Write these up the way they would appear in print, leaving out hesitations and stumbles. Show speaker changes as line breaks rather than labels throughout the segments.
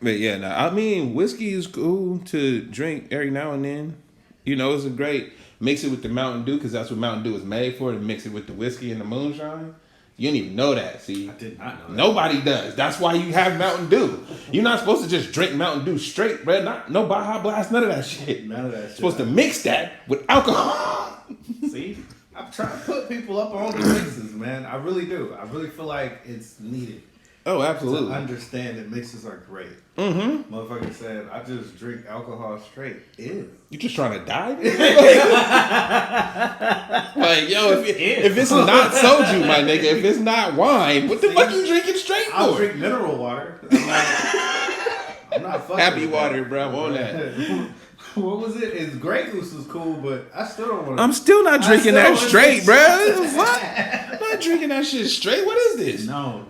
But yeah, nah, I mean, whiskey is cool to drink every now and then. You know, it's a great mix it with the Mountain Dew because that's what Mountain Dew is made for. To mix it with the whiskey and the moonshine. You didn't even know that. See,
I did not know that.
Nobody does. That's why you have Mountain Dew. You're not supposed to just drink Mountain Dew straight, bro. No Baja Blast, none of that shit.
None of that shit.
You're supposed to mix that with alcohol.
See, I'm trying to put people up on the mixes, man. I really do. I really feel like it's needed.
Oh, absolutely.
To understand that mixes are great.
Mm-hmm.
Motherfucker said, I just drink alcohol straight. Ew.
You just trying to die? Like, yo, if it's not soju, my nigga, if it's not wine, what the fuck you drinking straight for?
I'll drink mineral water. I'm not fucking
Happy water, bro. I want that.
What was it? It's Grey Goose was cool, but I still don't want to.
I'm still not drinking that straight, bro. What? I'm not drinking that shit straight. What is this?
No.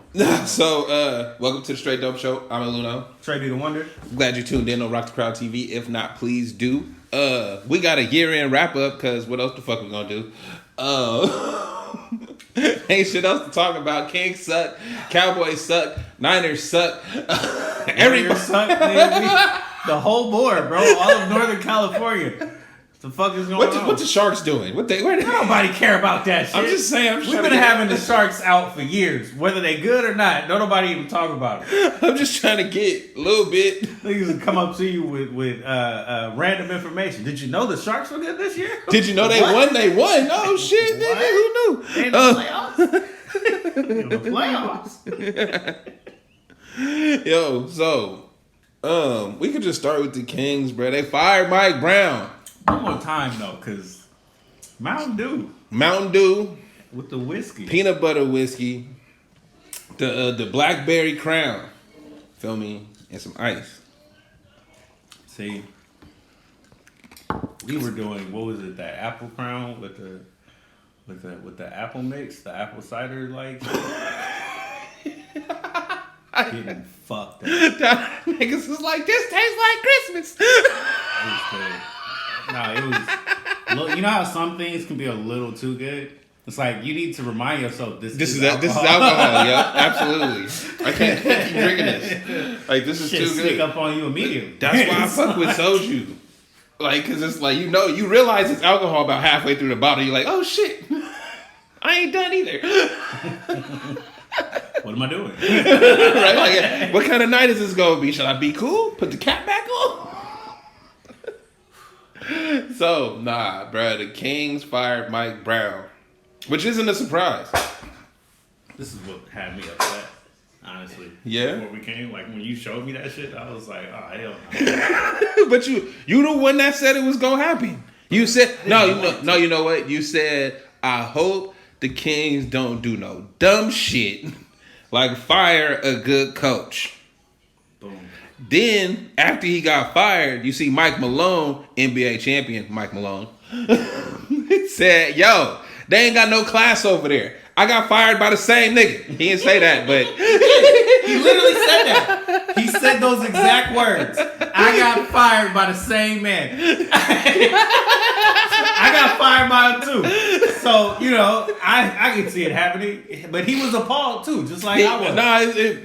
So, welcome to the Straight Dope Show. I'm Uno.
TraB the Wonder.
Glad you tuned in on Rock the Crowd TV. If not, please do. We got a year-end wrap-up because what else the fuck we gonna do? Ain't shit else to talk about. Kings suck. Cowboys suck. Niners suck. Everybody
suck, nigga. The whole board, bro. All of Northern California. What the fuck is going on?
What the Sharks doing?
Nobody care about that shit.
I'm just saying.
We've been having the Sharks out for years. Whether they good or not, don't nobody even talk about it.
I'm just trying to get a little bit.
Niggas will come up to you with random information. Did you know the Sharks were good this year?
Did you know they won? They won. Oh, shit, nigga. Who knew?
They in the playoffs. In the playoffs.
Yo, so... we could just start with the Kings, bro. They fired Mike Brown.
One more time though, cause Mountain Dew
with
the whiskey,
peanut butter whiskey, the blackberry crown, feel me, and some ice.
See, we were doing what was it? That apple crown with the apple mix, the apple cider like. Getting fucked up.
Niggas was like, this tastes like Christmas.
It was. Look, you know how some things can be a little too good. It's like you need to remind yourself this is alcohol.
This is alcohol. Yeah, absolutely. I can't keep drinking this. Like this is
shit
too good.
Sneak up on you immediately.
That's why I fuck with soju. Like, cause it's like you realize it's alcohol about halfway through the bottle. You're like, oh shit, I ain't done either.
What am I doing?
Right? Like, what kind of night is this gonna be? Should I be cool? Put the cap back on? So, nah, bro. The Kings fired Mike Brown, which isn't a surprise.
This is what had me upset, honestly.
Yeah.
Before we came, like when you showed me that shit, I was like, oh hell no.
But you the one that said it was gonna happen. You said no. You know what? You said I hope the Kings don't do no dumb shit. Like fire a good coach.
Boom.
Then after he got fired, you see Mike Malone, NBA champion Mike Malone, said, "Yo, they ain't got no class over there. I got fired by the same nigga." He didn't say that, but
he literally said that. He said those exact words. I got fired by the same man. I got fired by him too. So, you know, I can see it happening. But he was appalled too, just like I was.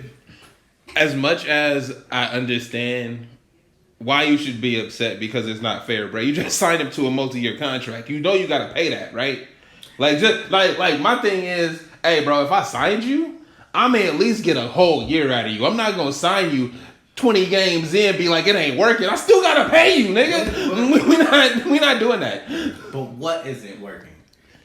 As much as I understand why you should be upset because it's not fair, bro. You just signed him to a multi-year contract. You know you gotta pay that, right? Like just like my thing is, hey bro, if I signed you, I may at least get a whole year out of you. I'm not gonna sign you 20 games in, be like, it ain't working. I still gotta pay you, nigga. We not doing that.
But what isn't working?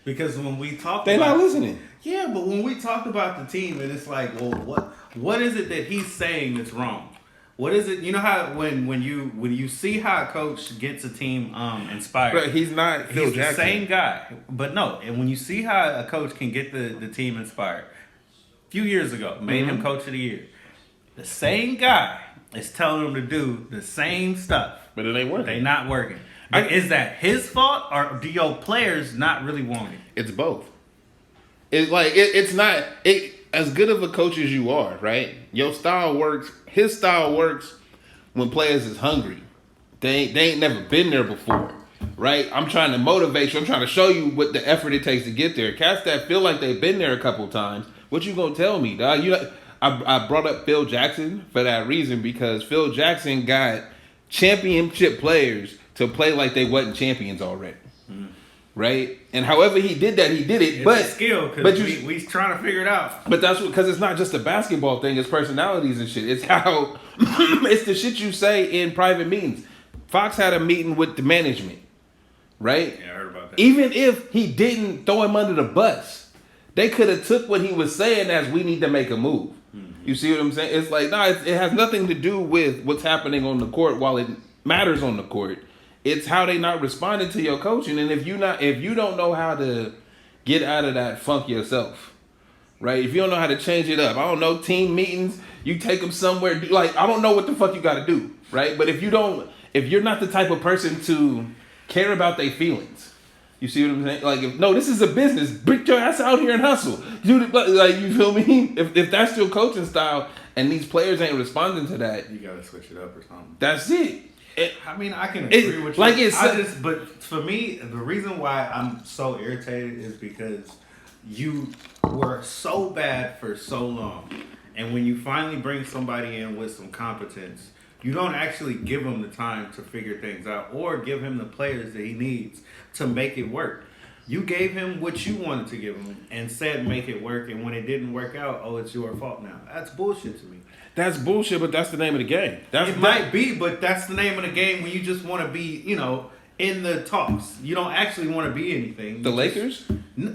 Because when we talk,
they're not listening.
Yeah, but when we talked about the team, and it's like, well, what is it that he's saying that's wrong? What is it? You know how when you see how a coach gets a team inspired,
but he's not Phil
he's
Jackson.
The same guy. But no, and when you see how a coach can get the team inspired, a few years ago made him coach of the year. The same guy is telling them to do the same stuff,
but it ain't working.
They not working. Is that his fault, or do your players not really want it?
It's both. It's like it's not as good of a coach as you are, right? Your style works. His style works when players is hungry. They ain't never been there before, right? I'm trying to motivate you. I'm trying to show you what the effort it takes to get there. Cats that feel like they've been there a couple times. What you gonna tell me, dog? I brought up Phil Jackson for that reason because Phil Jackson got championship players to play like they wasn't champions already. Right? And however he did that, he did it.
It's
but
a skill, because we trying to figure it out.
But that's because it's not just a basketball thing, it's personalities and shit. It's how it's the shit you say in private meetings. Fox had a meeting with the management, right?
Yeah, I heard about that.
Even if he didn't throw him under the bus, they could have took what he was saying as we need to make a move. Mm-hmm. You see what I'm saying? It's like, it has nothing to do with what's happening on the court while it matters on the court. It's how they not responding to your coaching, and if you don't know how to get out of that funk yourself, right? If you don't know how to change it up, I don't know, team meetings, you take them somewhere. Like, I don't know what the fuck you got to do, right? But if you're not the type of person to care about their feelings, you see what I'm saying? Like, this is a business. Bring your ass out here and hustle. Like, you feel me? If that's your coaching style, and these players ain't responding to that,
you gotta switch it up or something.
That's it.
I mean, I can agree with you. But for me, the reason why I'm so irritated is because you were so bad for so long, and when you finally bring somebody in with some competence, you don't actually give him the time to figure things out or give him the players that he needs to make it work. You gave him what you wanted to give him and said make it work, and when it didn't work out, it's your fault now. That's bullshit to me.
That's bullshit, but that's the name of the game.
Might be, but that's the name of the game when you just want to be, in the talks. You don't actually want to be anything.
Lakers?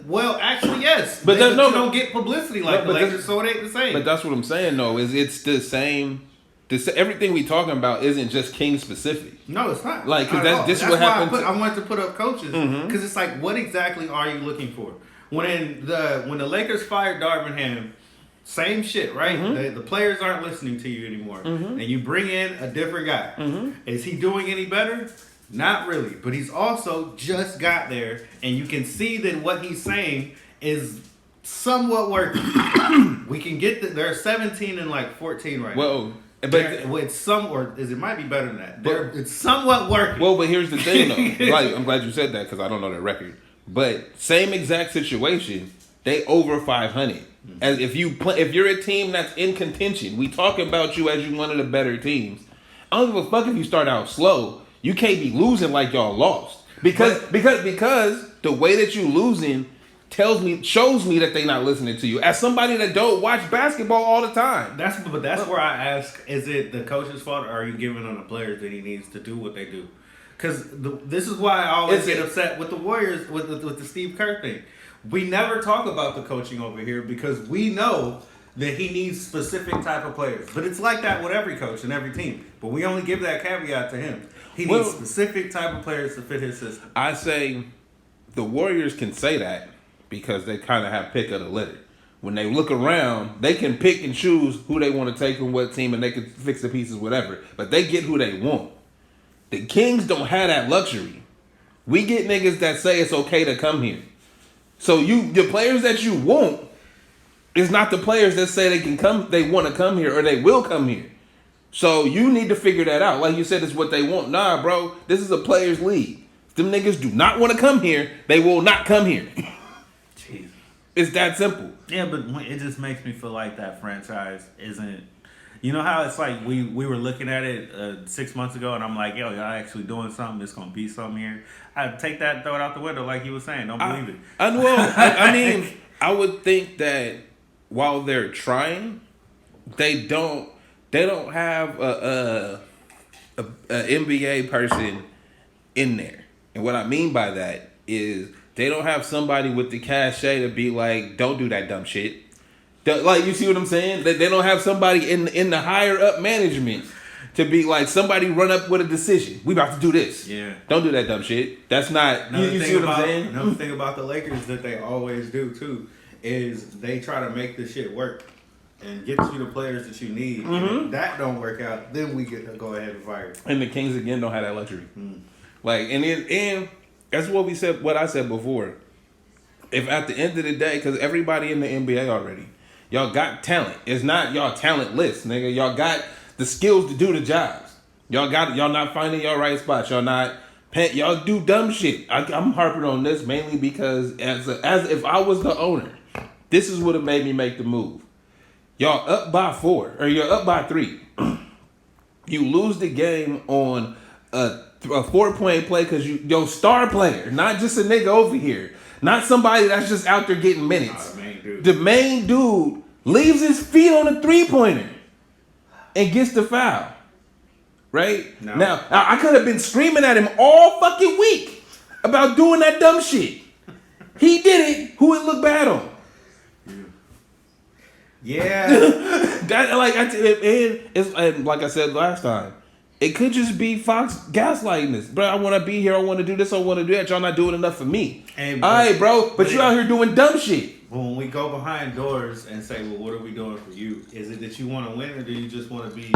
Well, actually, yes.
But
you don't get publicity like the Lakers, so it ain't the same.
But that's what I'm saying, though, is it's the same. Everything we talking about isn't just King specific.
No, it's not.
Like, because this is what happened.
I wanted to put up coaches because it's like, what exactly are you looking for? When the Lakers fired Darvingham, same shit, right? Mm-hmm. The players aren't listening to you anymore, and you bring in a different guy. Mm-hmm. Is he doing any better? Not really, but he's also just got there, and you can see that what he's saying is somewhat working. We can get they're 17 and 14 right now. But it might be better than that. It's somewhat working.
Well, but here's the thing, though. I'm glad you said that because I don't know their record. But same exact situation, they over 500. As if you're a team that's in contention, we talk about you as you one of the better teams. I don't give a fuck if you start out slow. You can't be losing like y'all lost because the way that you losing shows me that they not listening to you. As somebody that don't watch basketball all the time.
That's where I ask: is it the coach's fault, or are you giving on the players that he needs to do what they do? Because this is why I always get upset with the Warriors with the Steve Kerr thing. We never talk about the coaching over here because we know that he needs specific type of players. But it's like that with every coach and every team. But we only give that caveat to him. He needs specific type of players to fit his system.
I say the Warriors can say that because they kind of have pick of the litter. When they look around, they can pick and choose who they want to take from what team, and they can fix the pieces, whatever. But they get who they want. The Kings don't have that luxury. We get niggas that say it's okay to come here. So the players that you want is not the players that say they want to come here or they will come here. So you need to figure that out. Like you said, it's what they want. Nah, bro, this is a players' league. If them niggas do not want to come here, they will not come here.
Jeez.
It's that simple.
Yeah, but it just makes me feel like that franchise isn't. You know how it's like we were looking at it 6 months ago, and I'm like, yo, y'all actually doing something. It's gonna be something here. I take that and throw it out the window, like you were saying. Don't believe it.
I mean, I would think that while they're trying, they don't have a NBA person in there. And what I mean by that is they don't have somebody with the cachet to be like, don't do that dumb shit. Like, you see what I'm saying? They don't have somebody in the higher up management to be like, somebody run up with a decision. We about to do this.
Yeah.
Don't do that dumb shit. That's not, you see what I'm saying?
Another thing about the Lakers that they always do too is they try to make the shit work and get you the players that you need. Mm-hmm. And if that don't work out, then we get to go ahead and fire.
And the Kings again don't have that luxury. Like, and that's what I said before. If at the end of the day, because everybody in the NBA already, y'all got talent. It's not y'all talentless, nigga. Y'all got the skills to do the jobs. Y'all not finding your right spots. Y'all do dumb shit. I'm harping on this mainly because as if I was the owner, this is what have made me make the move. Y'all up by 4 or you're up by 3. You lose the game on a 4-point play because your star player, not just a nigga over here, not somebody that's just out there getting minutes. The main dude leaves his feet on a 3-pointer and gets the foul. Right? No. Now, I could have been screaming at him all fucking week about doing that dumb shit. He did it. Who would look bad on?
Yeah.
And like I said last time, it could just be Fox gaslighting us. Bro, I want to be here. I want to do this. I want to do that. Y'all not doing enough for me. All right, bro. But you out here doing dumb shit.
When we go behind doors and say, well, what are we doing for you? Is it that you want to win or do you just want to be,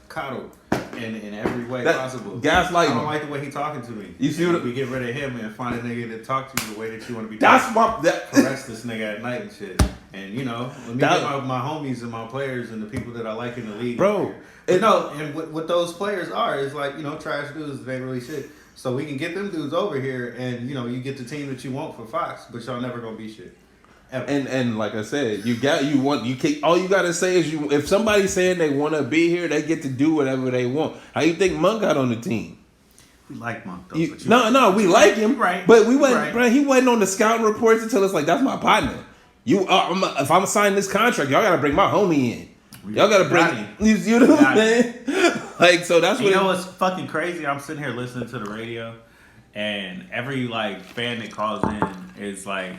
coddled in every way possible?
Gaslighting.
I don't like the way he talking to me.
You see what
we get rid of him and find a nigga to talk to you the way that you want to be.
Caress
this nigga at night and shit. And let me get my homies and my players and the people that I like in the league,
bro.
And what those players are is like trash dudes that ain't really shit. So we can get them dudes over here, and you get the team that you want for Fox, but y'all never gonna be shit. Ever.
And like I said, all you gotta say is if somebody's saying they want to be here, they get to do whatever they want. How you think Monk got on the team?
We like Monk though.
We like him,
right?
But we wasn't. Right. He wasn't on the scouting reports until it's like that's my partner. If I'm signing this contract, y'all gotta bring my homie in. Y'all gotta bring. You know what I'm saying? Like so that's what.
What's fucking crazy? I'm sitting here listening to the radio, and every fan that calls in is like.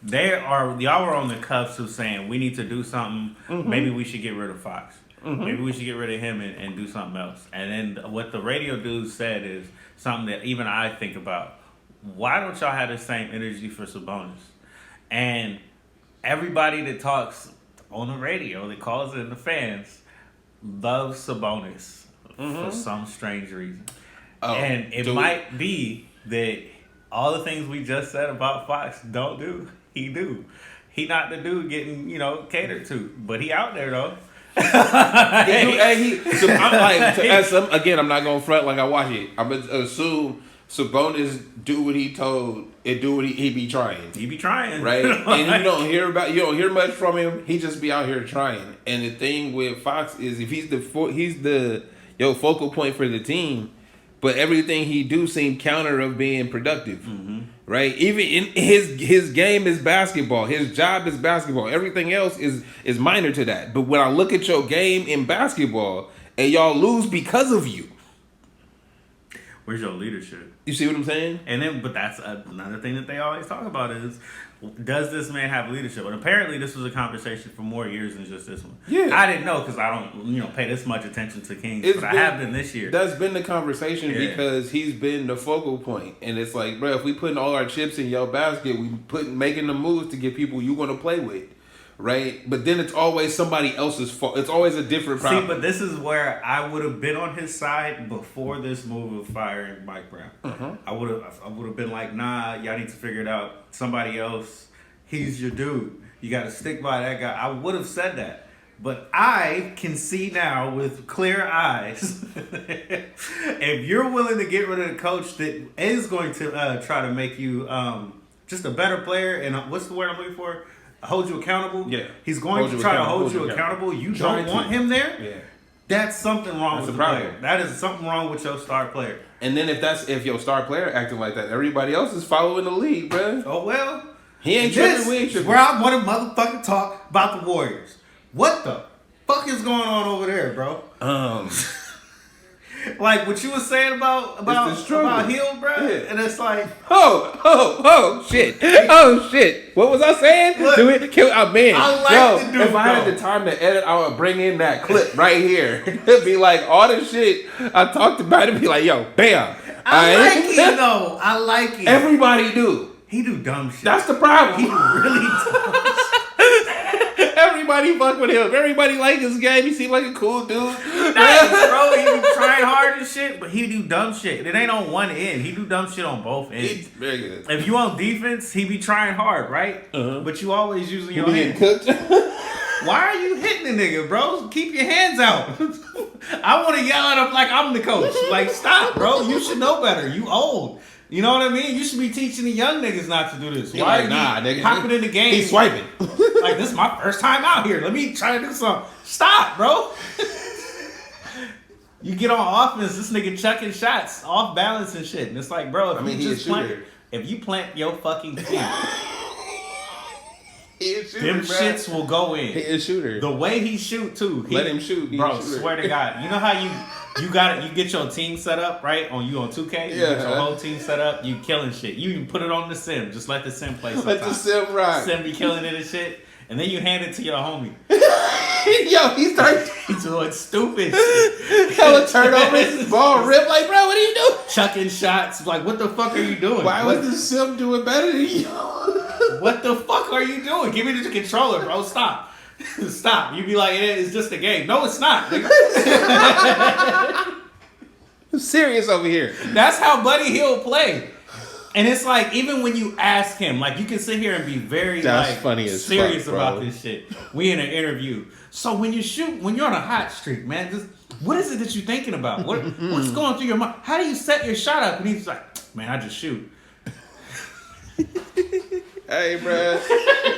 Y'all were on the cuffs of saying we need to do something. Mm-hmm. Maybe we should get rid of Fox. Mm-hmm. Maybe we should get rid of him and do something else. And then what the radio dude said is something that even I think about. Why don't y'all have the same energy for Sabonis? And everybody that talks on the radio, that calls in the fans, loves Sabonis for some strange reason. And it might be that all the things we just said about Fox don't do. He do. He not the dude getting, catered to. But he out there, though.
I'm not going to front like I watch it. I'm going to assume Sabonis do what he told and do what he be trying.
He be trying.
Right? And you don't hear much from him. He just be out here trying. And the thing with Fox is if he's the focal point for the team, but everything he do seem counter of being productive. Mm-hmm. Right? Even in his game is basketball. His job is basketball. Everything else is minor to that. But when I look at your game in basketball and y'all lose because of you.
Where's your leadership?
You see what I'm saying?
But that's another thing that they always talk about is, does this man have leadership? And apparently this was a conversation for more years than just this one.
Yeah.
I didn't know because I don't, pay this much attention to Kings, I have been this year.
That's been the conversation because he's been the focal point. And it's like, bro, if we putting all our chips in your basket, we making the moves to get people you want to play with. Right? But then it's always somebody else's fault. It's always a different problem.
See, but this is where I would have been on his side before this move of firing Mike Brown. Uh-huh. I would have been like, nah, y'all need to figure it out. Somebody else, he's your dude. You got to stick by that guy. I would have said that. But I can see now with clear eyes, if you're willing to get rid of the coach that is going to try to make you just a better player, and what's the word I'm looking for? Hold you accountable.
Yeah,
he's going to try to hold you accountable. You don't want him there.
Yeah,
that's something wrong with the player. That is something wrong with your star player.
And then if your star player acting like that, everybody else is following the lead, bro.
Oh well,
he ain't tripping. We ain't tripping.
Where I want to motherfucking talk about the Warriors. What the fuck is going on over there, bro? Like what you were saying about Hield, bro,
yeah.
And it's like,
oh shit, What was I saying?
Look,
man,
I like the dude.
If I had the time to edit, I would bring in that clip right here. It'd be like all the shit I talked about. It'd be like, yo, bam.
I like it though. I like it.
Everybody do.
He do dumb shit.
That's the problem.
He really does.
Everybody fuck with him. Everybody like his game. He seems like a cool dude.
Nice, bro. He be trying hard and shit, but he do dumb shit. It ain't on one end. He do dumb shit on both ends.
He's very good.
If you on defense, he be trying hard, right? Uh-huh. But you always using your hands.
Cooked.
Why are you hitting the nigga, bro? Keep your hands out. I want to yell at him like I'm the coach. Like, stop, bro. You should know better. You old. You know what I mean? You should be teaching the young niggas not to do this.
He
Why
like, nah, nigga.
hopping in the game?
He's swiping.
Like, this is my first time out here. Let me try to do something. Stop, bro. You get on offense, this nigga chucking shots off balance and shit. And it's like, bro, if you plant your fucking feet, them shits will go in.
He is a shooter.
The way he shoot too.
Let him shoot.
Bro, swear to God. You know how you get your team set up, right? On 2K? You get your whole team set up, you killing shit. You even put it on the sim. Just let the sim play sometimes.
Let the sim rock.
Sim be killing it and shit. And then you hand it to your homie.
Yo,
he's doing stupid
shit. Hella turnovers, ball rip. Like, bro, what are you doing?
Chucking shots. Like, what the fuck are you doing?
Why was the sim doing better than you?
What the fuck are you doing? Give me the controller, bro. Stop. Stop. You be like, it's just a game. No, it's not.
I'm serious over here.
That's how Buddy Hield played. And it's like, even when you ask him, like, you can sit here and be very
funny as
serious
fuck,
about this shit. We in an interview. So when you're on a hot streak, man, what is it that you're thinking about? What's going through your mind? How do you set your shot up? And he's like, man, I just shoot.
Hey, bro.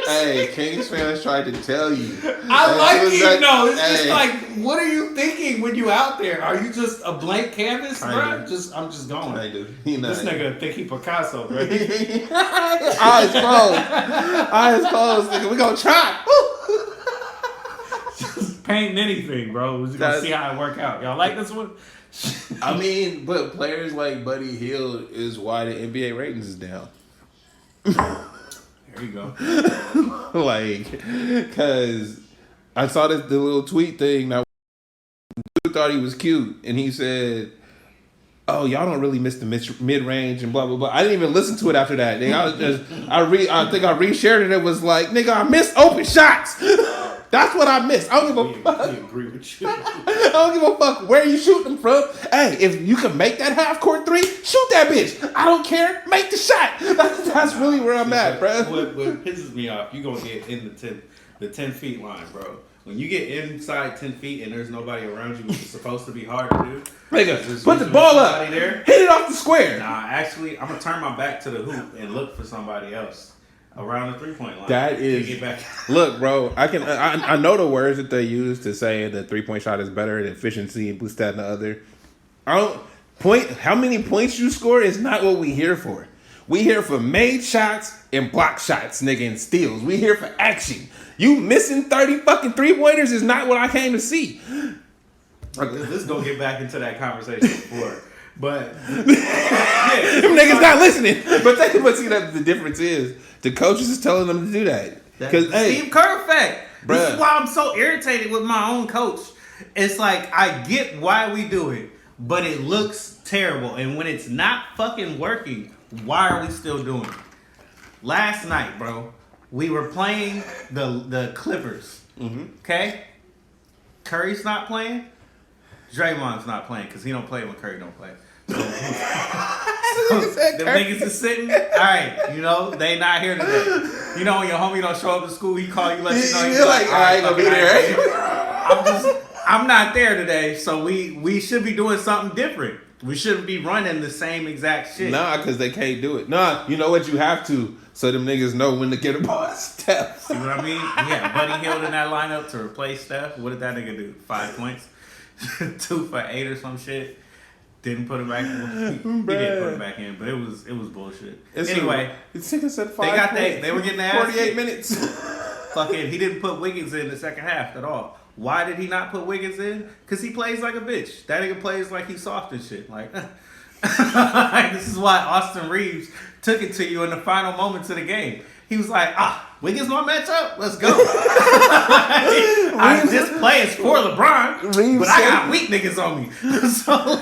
Hey, Kings fans tried to tell you.
I like it, though. It's just like, what are you thinking when you out there? Are you just a blank canvas, bro? I'm just going.
I do.
This nigga think he Picasso, bro.
Eyes closed, nigga. We gonna try.
Just painting anything, bro. We're just gonna see how it work out. Y'all like this one?
I mean, but players like Buddy Hield is why the NBA ratings is down.
There you go.
Like, cause I saw the little tweet thing that dude thought he was cute, and he said, "Oh, y'all don't really miss the mid range and blah blah blah." I didn't even listen to it after that. Nigga, I think I reshared it. It was like, nigga, I missed open shots. That's what I missed. I don't give a fuck. I agree with you. I don't give a fuck where you shooting from. Hey, if you can make that half court three, shoot that bitch. I don't care. Make the shot. That's really where I'm at, bro.
What pisses me off, you gonna get in the 10 feet line, bro. When you get inside 10 feet and there's nobody around you, which is supposed to be hard to do.
Nigga, put the ball up. There. Hit it off the square.
Nah, actually, I'm gonna turn my back to the hoop and look for somebody else around the 3-point line.
That is. Look, bro, I know the words that they use to say the 3-point shot is better than efficiency and this, that, and the other. How many points you score is not what we here for. We here for made shots and block shots, nigga, and steals. We here for action. You missing 30 fucking 3-pointers is not what I came to see.
This is gonna get back into that conversation before. But
them niggas not listening. But see that the difference is the coaches is telling them to do that.
Because Steve Kerr effect. This is why I'm so irritated with my own coach. It's like, I get why we do it, but it looks terrible. And when it's not fucking working, why are we still doing it? Last night, bro, we were playing the Clippers. Mm-hmm. Okay? Curry's not playing. Draymond's not playing because he don't play when Curry don't play. So them niggas is sitting. All right, they not here today. When your homie don't show up to school, he call you, let you know.
You're like, I ain't gonna be there.
I'm not there today, so we should be doing something different. We shouldn't be running the same exact shit.
Nah, because they can't do it. Nah, you know what? You have to, so them niggas know when to get a ball Steph.
See what I mean? Yeah, Buddy Hield in that lineup to replace Steph. What did that nigga do? 5 points? 2 for 8 or some shit. Didn't put him back in. He did put him back in, but it was bullshit. Anyway,
said 5
they were getting the
48 minutes.
Fucking, he didn't put Wiggins in the second half at all. Why did he not put Wiggins in? Because he plays like a bitch. That nigga plays like he's soft and shit. Like, this is why Austin Reeves took it to you in the final moments of the game. He was like, Wiggins my matchup? Let's go. This play is for LeBron, but I got weak niggas on me. So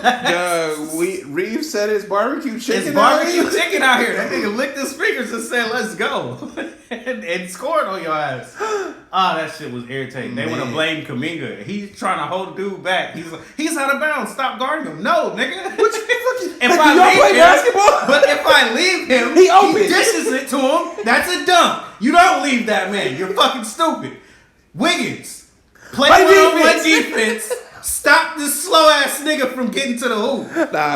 Reeves said it's barbecue chicken.
It's barbecue chicken out here. That nigga licked his fingers and said, let's go. and scored on your ass. That shit was irritating. They want to blame Kuminga. He's trying to hold the dude back. He's like, he's out of bounds. Stop guarding him. No, nigga. If I leave him, he dishes it to him. That's a dunk. You don't leave that man. You're fucking stupid. Wiggins, play one-on-one defense. Stop this slow ass nigga from getting to the hoop.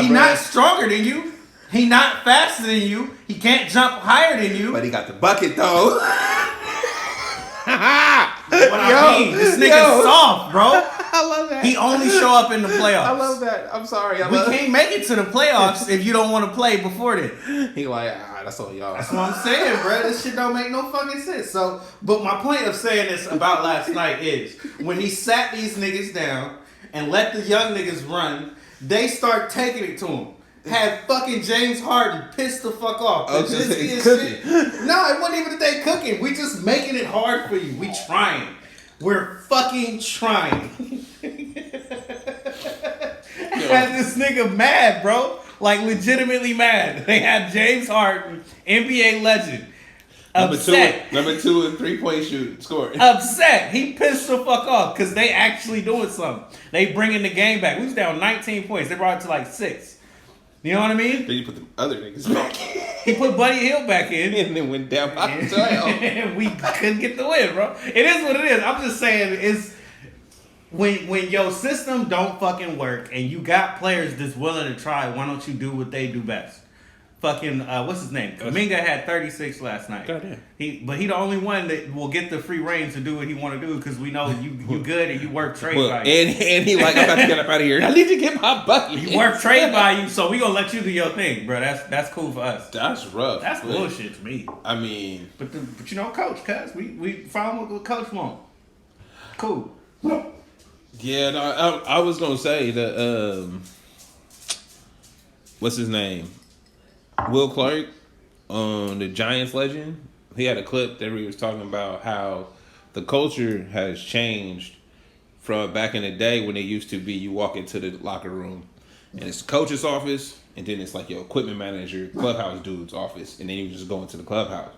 He's not stronger than you. He not faster than you. He can't jump higher than you.
But he got the bucket though.
I mean, this nigga's soft, bro.
I love that.
He only show up in the playoffs.
I love that. I'm sorry.
We can't make it to the playoffs if you don't want to play before then.
He like, that's all y'all.
That's what I'm saying, bro. This shit don't make no fucking sense. So, but my point of saying this about last night is when he sat these niggas down and let the young niggas run, they start taking it to him. Had fucking James Harden pissed the fuck off.
Oh, just cooking.
No, it wasn't even that they cooking. We just making it hard for you. We trying. We're fucking trying. Had this nigga mad, bro. Like legitimately mad. They had James Harden, NBA legend. Upset.
Number two in 3-point shoot score.
Upset. He pissed the fuck off because they actually doing something. They bringing the game back. We was down 19 points. They brought it to like 6. You know what I mean?
Then you put the other niggas back in.
He put Buddy Hield back in.
And then went down by 12.
And we couldn't get the win, bro. It is what it is. I'm just saying it's when your system don't fucking work and you got players that's willing to try, why don't you do what they do best? Fucking what's his name? Kuminga had 36 last night.
Goddamn.
He the only one that will get the free reign to do what he want to do because we know you good and you work trade by you.
And he like, I'm about to get up out of here. I need to get my bucket.
You work trade by you, so we gonna let you do your thing, bro. That's cool for us.
That's rough.
That's bullshit to me.
I mean,
but you know, coach, cuz we found what coach want. Cool.
Yeah, no, I was gonna say that. What's his name? Will Clark, the Giants legend. He had a clip that he was talking about how the culture has changed from back in the day when it used to be you walk into the locker room and it's the coach's office and then it's like your equipment manager, clubhouse dude's office, and then you just go into the clubhouse.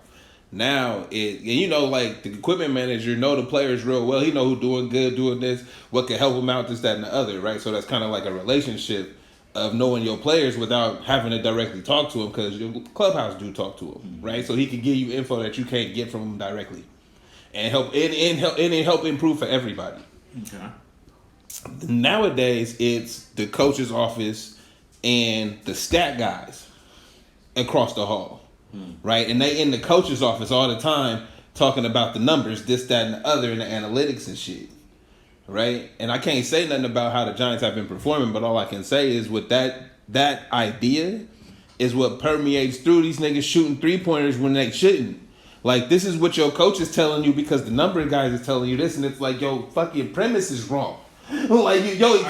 Now like the equipment manager know the players real well. He know who doing good, doing this, what can help him out, this, that, and the other, right? So that's kind of like a relationship of knowing your players without having to directly talk to them because your clubhouse do talk to them, right? So he can give you info that you can't get from him directly, and help improve for everybody. Okay. Nowadays, it's the coach's office and the stat guys across the hall, right? And they in the coach's office all the time talking about the numbers, this, that, and the other, and the analytics and shit. Right? And I can't say nothing about how the Giants have been performing, but all I can say is with that idea is what permeates through these niggas shooting 3-pointers when they shouldn't. Like, this is what your coach is telling you because the number of guys is telling you this, and it's like, yo, fucking premise is wrong. Like,
Are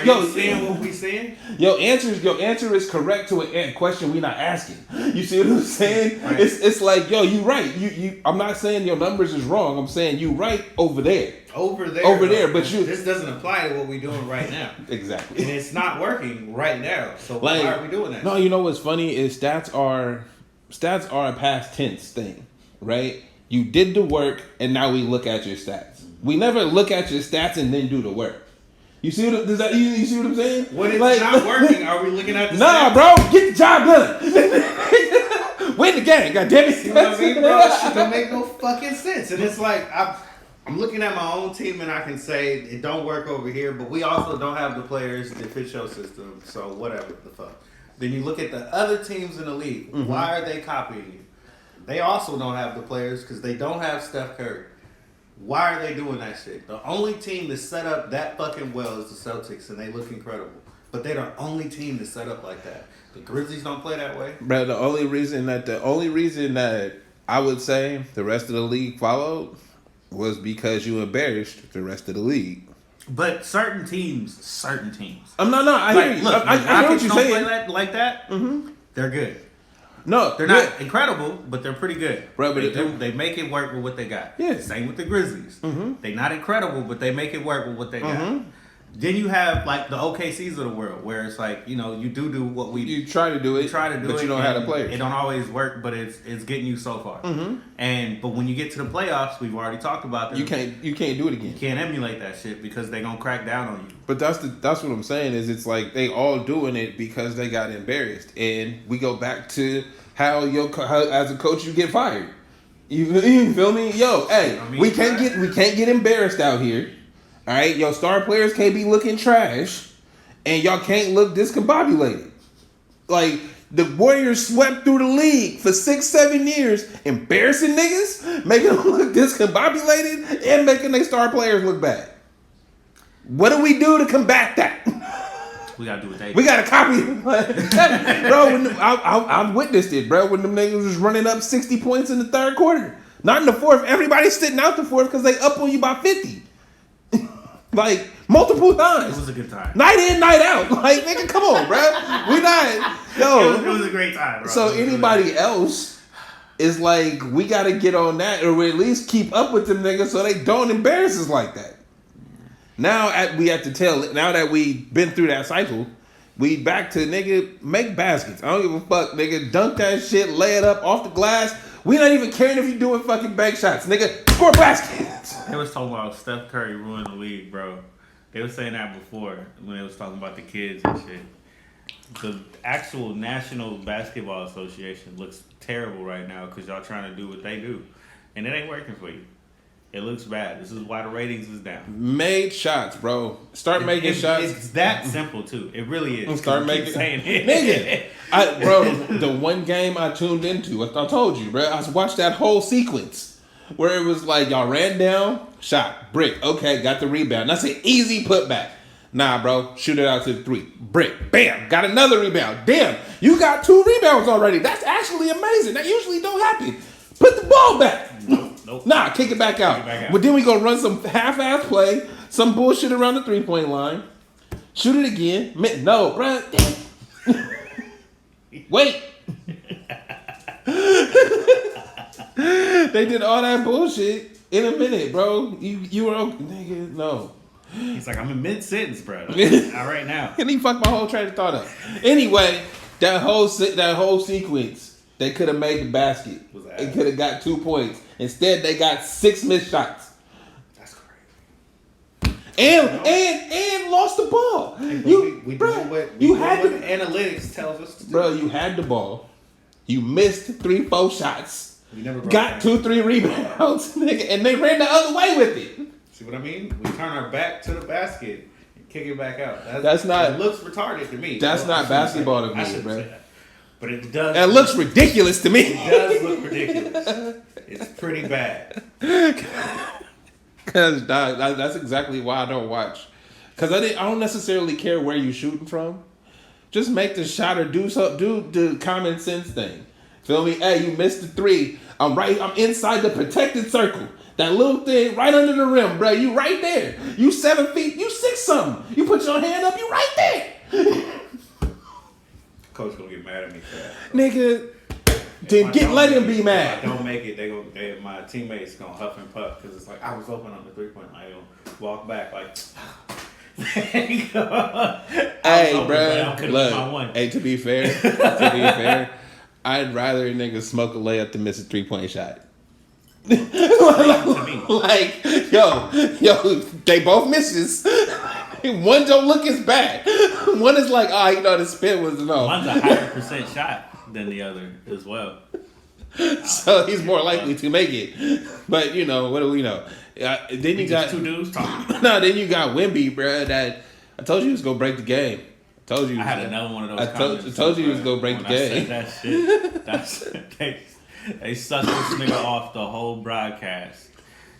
you seeing what we saying?
Your answer is correct to a question we're not asking. You see what I'm saying? Right. It's like, yo, you right. You I'm not saying your numbers is wrong. I'm saying you right over there.
Over there, but this doesn't apply to what we're doing right now.
Exactly.
And it's not working right now. So why are we doing that?
No, you know what's funny is stats are a past tense thing, right? You did the work and now we look at your stats. We never look at your stats and then do the work. You see what you see what I'm saying?
When it's not working, are we looking at the
Nah,
stats?
bro, get the job done. Win the game, goddamn it.
You know what I mean, bro? That shit don't make no fucking sense. And it's like I'm looking at my own team and I can say it don't work over here, but we also don't have the players that fit your system. So whatever the fuck. Then you look at the other teams in the league. Mm-hmm. Why are they copying you? They also don't have the players because they don't have Steph Curry. Why are they doing that shit? The only team that's set up that fucking well is the Celtics, and they look incredible. But they're the only team that's set up like that. The Grizzlies don't play that way.
Bro, the only reason that I would say the rest of the league followed was because you embarrassed the rest of the league.
But certain teams.
I hear you.
Look,
I know what you're saying.
Play like that. Mm-hmm. They're good.
No,
they're not incredible, but they're pretty good.
Bro,
they make it work with what they got.
Yeah.
Same with the Grizzlies. Mm-hmm. They're not incredible, but they make it work with what they got.
Mm-hmm.
Then you have like the OKCs of the world, where it's like you do what we
you try to do it, but you don't have the players.
It don't always work, but it's getting you so far. Mm-hmm. But when you get to the playoffs, we've already talked about that.
You can't do it again.
You can't emulate that shit because they're gonna crack down on you.
But that's what I'm saying is it's like they all doing it because they got embarrassed, and we go back to how as a coach you get fired. You feel me? Yo, hey, we can't get embarrassed out here. All right, your star players can't be looking trash, and y'all can't look discombobulated. Like The Warriors swept through the league for 6-7 years, embarrassing niggas, making them look discombobulated, and making their star players look bad. What do we do to combat that?
We gotta do what they do.
We gotta copy them. Bro, I witnessed it, bro, when them niggas was running up 60 points in the third quarter. Not in the fourth. Everybody's sitting out the fourth because they up on you by 50. Like, multiple times.
It was a good time.
Night in, night out. Like, nigga, come on, bro. We not. Yo.
It was a great time, bro.
So anybody else is like, we got to get on that, or we at least keep up with them niggas so they don't embarrass us like that. Now we have to tell. Now that we been through that cycle, we back to nigga make baskets. I don't give a fuck, nigga. Dunk that shit, lay it up off the glass. We not even caring if you doing fucking bank shots, nigga. Score baskets.
They was talking about Steph Curry ruined the league, bro. They was saying that before when they was talking about the kids and shit. The actual National Basketball Association looks terrible right now because y'all trying to do what they do, and it ain't working for you. It looks bad. This is why the ratings is down.
Made shots, bro. Start making shots.
It's that simple too. It really is.
Start making
saying it.
Nigga. Bro, the one game I tuned into, I told you, bro. I watched that whole sequence where it was like y'all ran down, shot, brick. Okay, got the rebound. That's an easy putback. Nah, bro. Shoot it out to the 3. Brick. Bam. Got another rebound. Damn. You got 2 rebounds already. That's actually amazing. That usually don't happen. Put the ball back.
Nope.
Nah, kick it back out. But then we gonna run some half-ass play, some bullshit around the 3-point line. Shoot it again. No, bro. Wait. They did all that bullshit in a minute, bro. You were nigga. No.
He's like, I'm in mid-sentence, bro. Not right now.
And he fucked my whole train of thought up. Anyway, that whole sequence. They could have made the basket. They could have got 2 points. Instead, they got 6 missed shots.
That's crazy.
And lost the ball.
We
bro,
what
you had
what the analytics tells us to do.
Bro, you had the ball. You missed 3-4 shots.
You never
got 2-3 rebounds, nigga, and they ran the other way with it.
See what I mean? We turn our back to the basket and kick it back out.
That's not.
It looks retarded to me.
That's not basketball to me, bro.
But it does.
It looks ridiculous to me.
It does look ridiculous. It's pretty bad.
Cause that's exactly why I don't watch. Cause I don't necessarily care where you shooting from. Just make the shot or do the common sense thing. Feel me? Hey, you missed the 3. I'm inside the protected circle. That little thing right under the rim, bro. You right there. You 7 feet. You 6 something. You put your hand up. You right there.
Coach gonna get mad at me for that.
Nigga, let him be mad.
If I don't make it, my teammates gonna huff and puff because it's like I was open on the 3-point line. Gonna walk back like.
Hey, bro. Look. Hey, to be fair, I'd rather a nigga smoke a layup than miss a 3-point shot. Like, yo, they both misses. One don't look as bad. One is like, the spin was no.
One's a higher percent shot than the other as well.
So he's more likely to make it. But what do we know? Then you got
2 dudes talking.
No, then you got Wimby, bro. That I told you he was gonna break the game. I told you.
I had another one of those.
I told you he was gonna break the game.
I said that shit. They sucked this nigga off the whole broadcast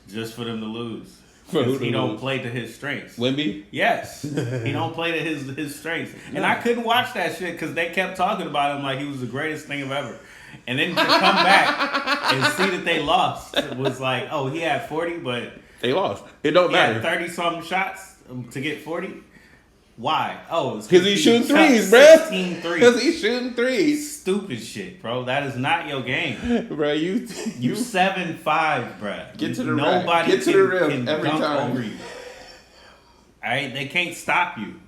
just for them to lose. He don't play to his strengths.
Wimby?
Yes. He don't play to his strengths. And I couldn't watch that shit because they kept talking about him like he was the greatest thing ever. And then to come back and see that they lost, it was like, oh, he had 40, but...
They lost. It don't matter.
He had 30-something shots to get 40. Why? Oh, it's
because he's shooting threes, bro. 16 threes. Because he's shooting threes.
Stupid shit, bro. That is not your game,
bro. You
7'5", bro.
Get to the
nobody
Get to the rim
can
every
dunk
time.
Over you. All right, they can't stop you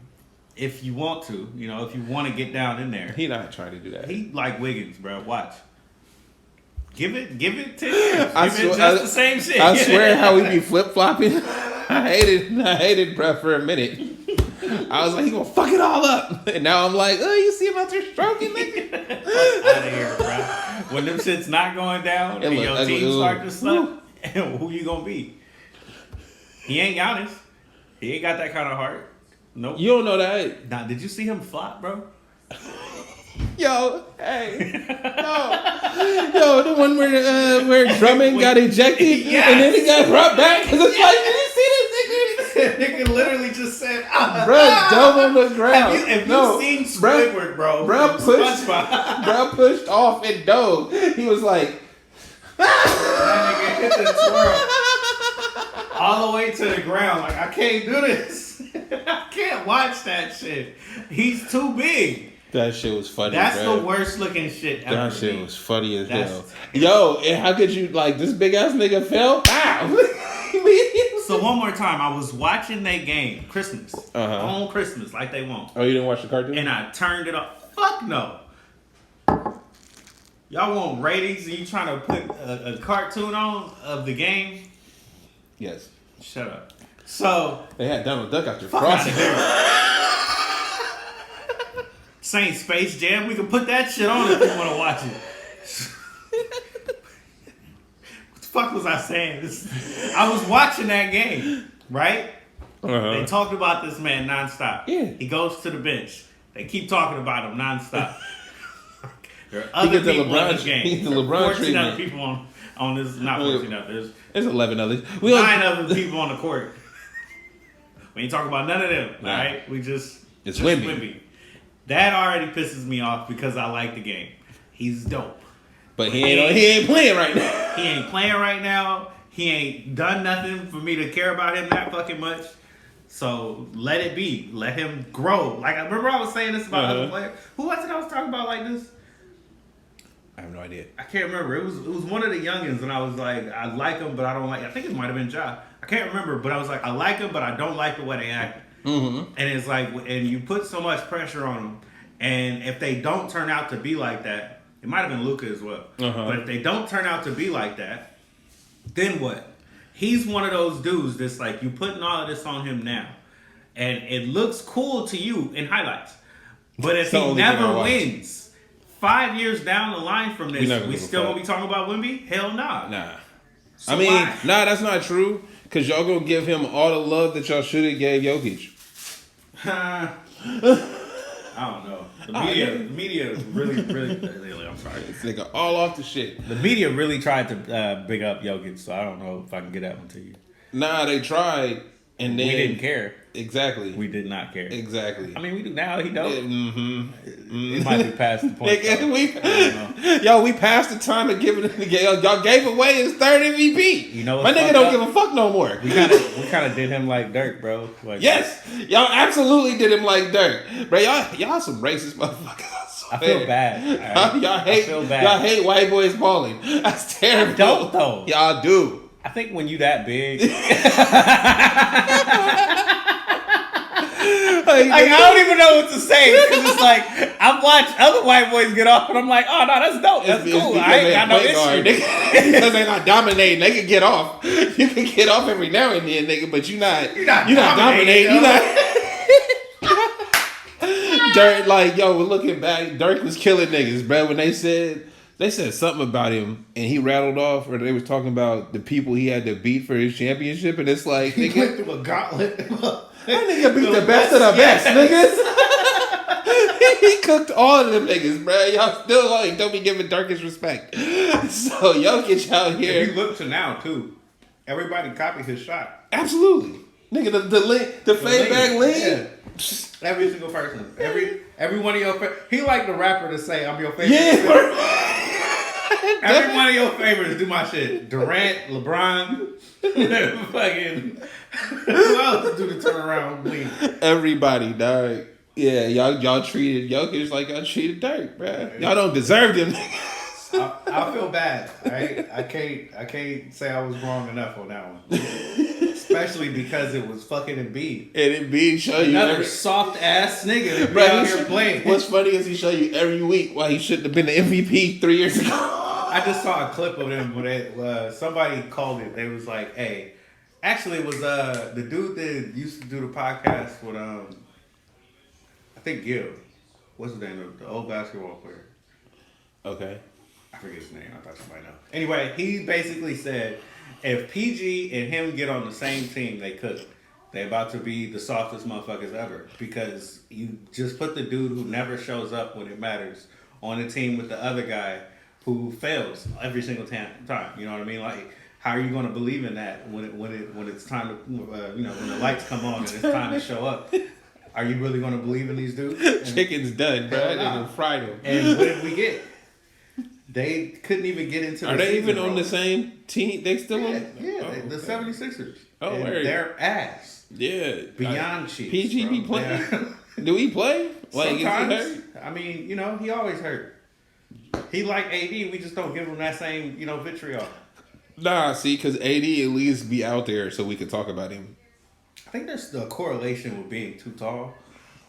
if you want to. If you want to get down in there.
He not trying to do that.
He like Wiggins, bro. Watch. Give it 10 years. The same shit.
I swear how we be flip flopping. I hated, bro, for a minute. I was like, he gonna fuck it all up. And now I'm like, oh, you see him out there stroking, nigga?
Fuck out of here, bro. When them shit's not going down and your team start to suck, who you gonna be? He ain't Giannis. He ain't got that kind of heart. Nope.
You don't know that.
Nah, did you see him flop, bro?
Yo, hey, yo, the one where Drummond got ejected and then he got brought back because it's like, did you see this nigga?
Nigga literally just said,
Bro, dove on the ground.
Have you seen Squidward, bro?
Bro pushed off and dove. He was like,
that nigga hit the twirl all the way to the ground. Like, I can't do this. I can't watch that shit. He's too big.
that shit was funny.
That's
bro.
the worst looking shit ever.
That shit was funny as hell. Yo, and how could you, like, this big ass nigga fell? Wow.
So one more time, I was watching that game, Christmas. On Christmas, like they want.
Oh, you didn't watch the cartoon?
And I turned it off. Fuck no. Y'all want ratings and you trying to put a cartoon on of the game?
Yes.
Shut up. So
they had Donald Duck out there
fuck
crossing.
Saint Space Jam, we can put that shit on if you want to watch it. What the fuck was I saying? I was watching that game, right? They talked about this man nonstop.
Yeah.
He goes to the bench. They keep talking about him nonstop. There are other people in this game.
He's the LeBron
14
treatment.
other people on this. Not 14 others.
There's 11 others.
9 other people on the court. We ain't talking about none of them. All right,
it's Wimby.
That already pisses me off because I like the game. He's dope.
But he ain't playing right now.
He ain't playing right now. He ain't done nothing for me to care about him that fucking much. So let it be. Let him grow. Like, I remember I was saying this about other players. Who was it I was talking about like this?
I have no idea.
I can't remember. It was one of the youngins, and I was like, I like him, but I don't like. I think it might have been Ja. I can't remember, but I was like, I like him, but I don't like the way they act. And it's like, and you put so much pressure on them, and if they don't turn out to be like that, it might have been Luka as well. But if they don't turn out to be like that, then what? He's one of those dudes that's like, you putting all of this on him now, and it looks cool to you in highlights, but if he never wins. 5 years down the line from this, we still gonna be talking about Wimby? Hell nah.
Nah.
So
I mean,
why?
that's not true. Because y'all gonna give him all the love that y'all should have gave Jokic.
I don't know. The media really, I'm sorry.
This nigga all off the shit.
The media really tried to big up Jokic, so I don't know if I can get that one to you.
Nah, they tried. And then
we didn't care.
Exactly.
We did not care.
Exactly.
I mean, we do now. He don't.
It
might be past the point.
We passed the time of giving it. Y'all gave away his third MVP.
You know,
my nigga don't give a fuck no more.
We kind of did him like Dirk, bro. Like,
yes, y'all absolutely did him like Dirk, bro. Y'all some racist motherfuckers.
I feel bad. Right?
Y'all hate white boys balling. That's terrible.
I don't though.
Y'all do.
I think when you that big, like, I don't even know what to say because it's like I watch other white boys get off and I'm like, oh no, that's dope, that's cool. I ain't got no issue
because they're not dominating. They can get off. You can get off every now and then, nigga, but you're not dominating. You're not. Dirk, like, yo, looking back, Dirk was killing niggas, bro. When they said something about him and he rattled off, or they was talking about the people he had to beat for his championship, and it's like,
he went through a gauntlet.
That nigga beat the best of the best, niggas. He cooked all of them niggas, bro. Y'all still like don't be giving Dirk his respect. So Jokic out here.
If you look to now too, everybody copied his shot.
Absolutely, nigga. The fade back lean.
Yeah. Every single person, every one of your he like the rapper to say I'm your favorite.
Yeah.
Every one of your favorites do my shit. Durant, LeBron, fucking who else do the turnaround lean?
Everybody, dog. Yeah, y'all treated Jokic like y'all treated Dirk, bro. Y'all don't deserve them.
I feel bad. Right? I can't say I was wrong enough on that one. Especially because it was fucking Embiid.
And Embiid show you
another soft ass nigga that be out here playing.
What's funny is he show you every week why he shouldn't have been the MVP 3 years ago.
I just saw a clip of him when somebody called it. They was like, "Hey, actually, it was the dude that used to do the podcast with I think Hield. What's his name? The old basketball player.
Okay,
I forget his name. I thought somebody know. Anyway, he basically said, if PG and him get on the same team, they could. They about to be the softest motherfuckers ever because you just put the dude who never shows up when it matters on a team with the other guy who fails every single time. You know what I mean? Like, how are you going to believe in that when it's time to when the lights come on and it's time to show up? Are you really going to believe in these dudes?
Chicken's done, bro. They fried them.
And what did we get? They couldn't even get into.
Are they even on the same team? They still on?
Yeah, the 76ers.
Oh,
and they're ass.
Yeah,
beyond cheap.
PGB playing? Do he play? Like,
sometimes.
Is he hurt?
I mean, he always hurt. He like AD. We just don't give him that same vitriol.
Nah, see, because AD at least be out there so we could talk about him.
I think there's a correlation with being too tall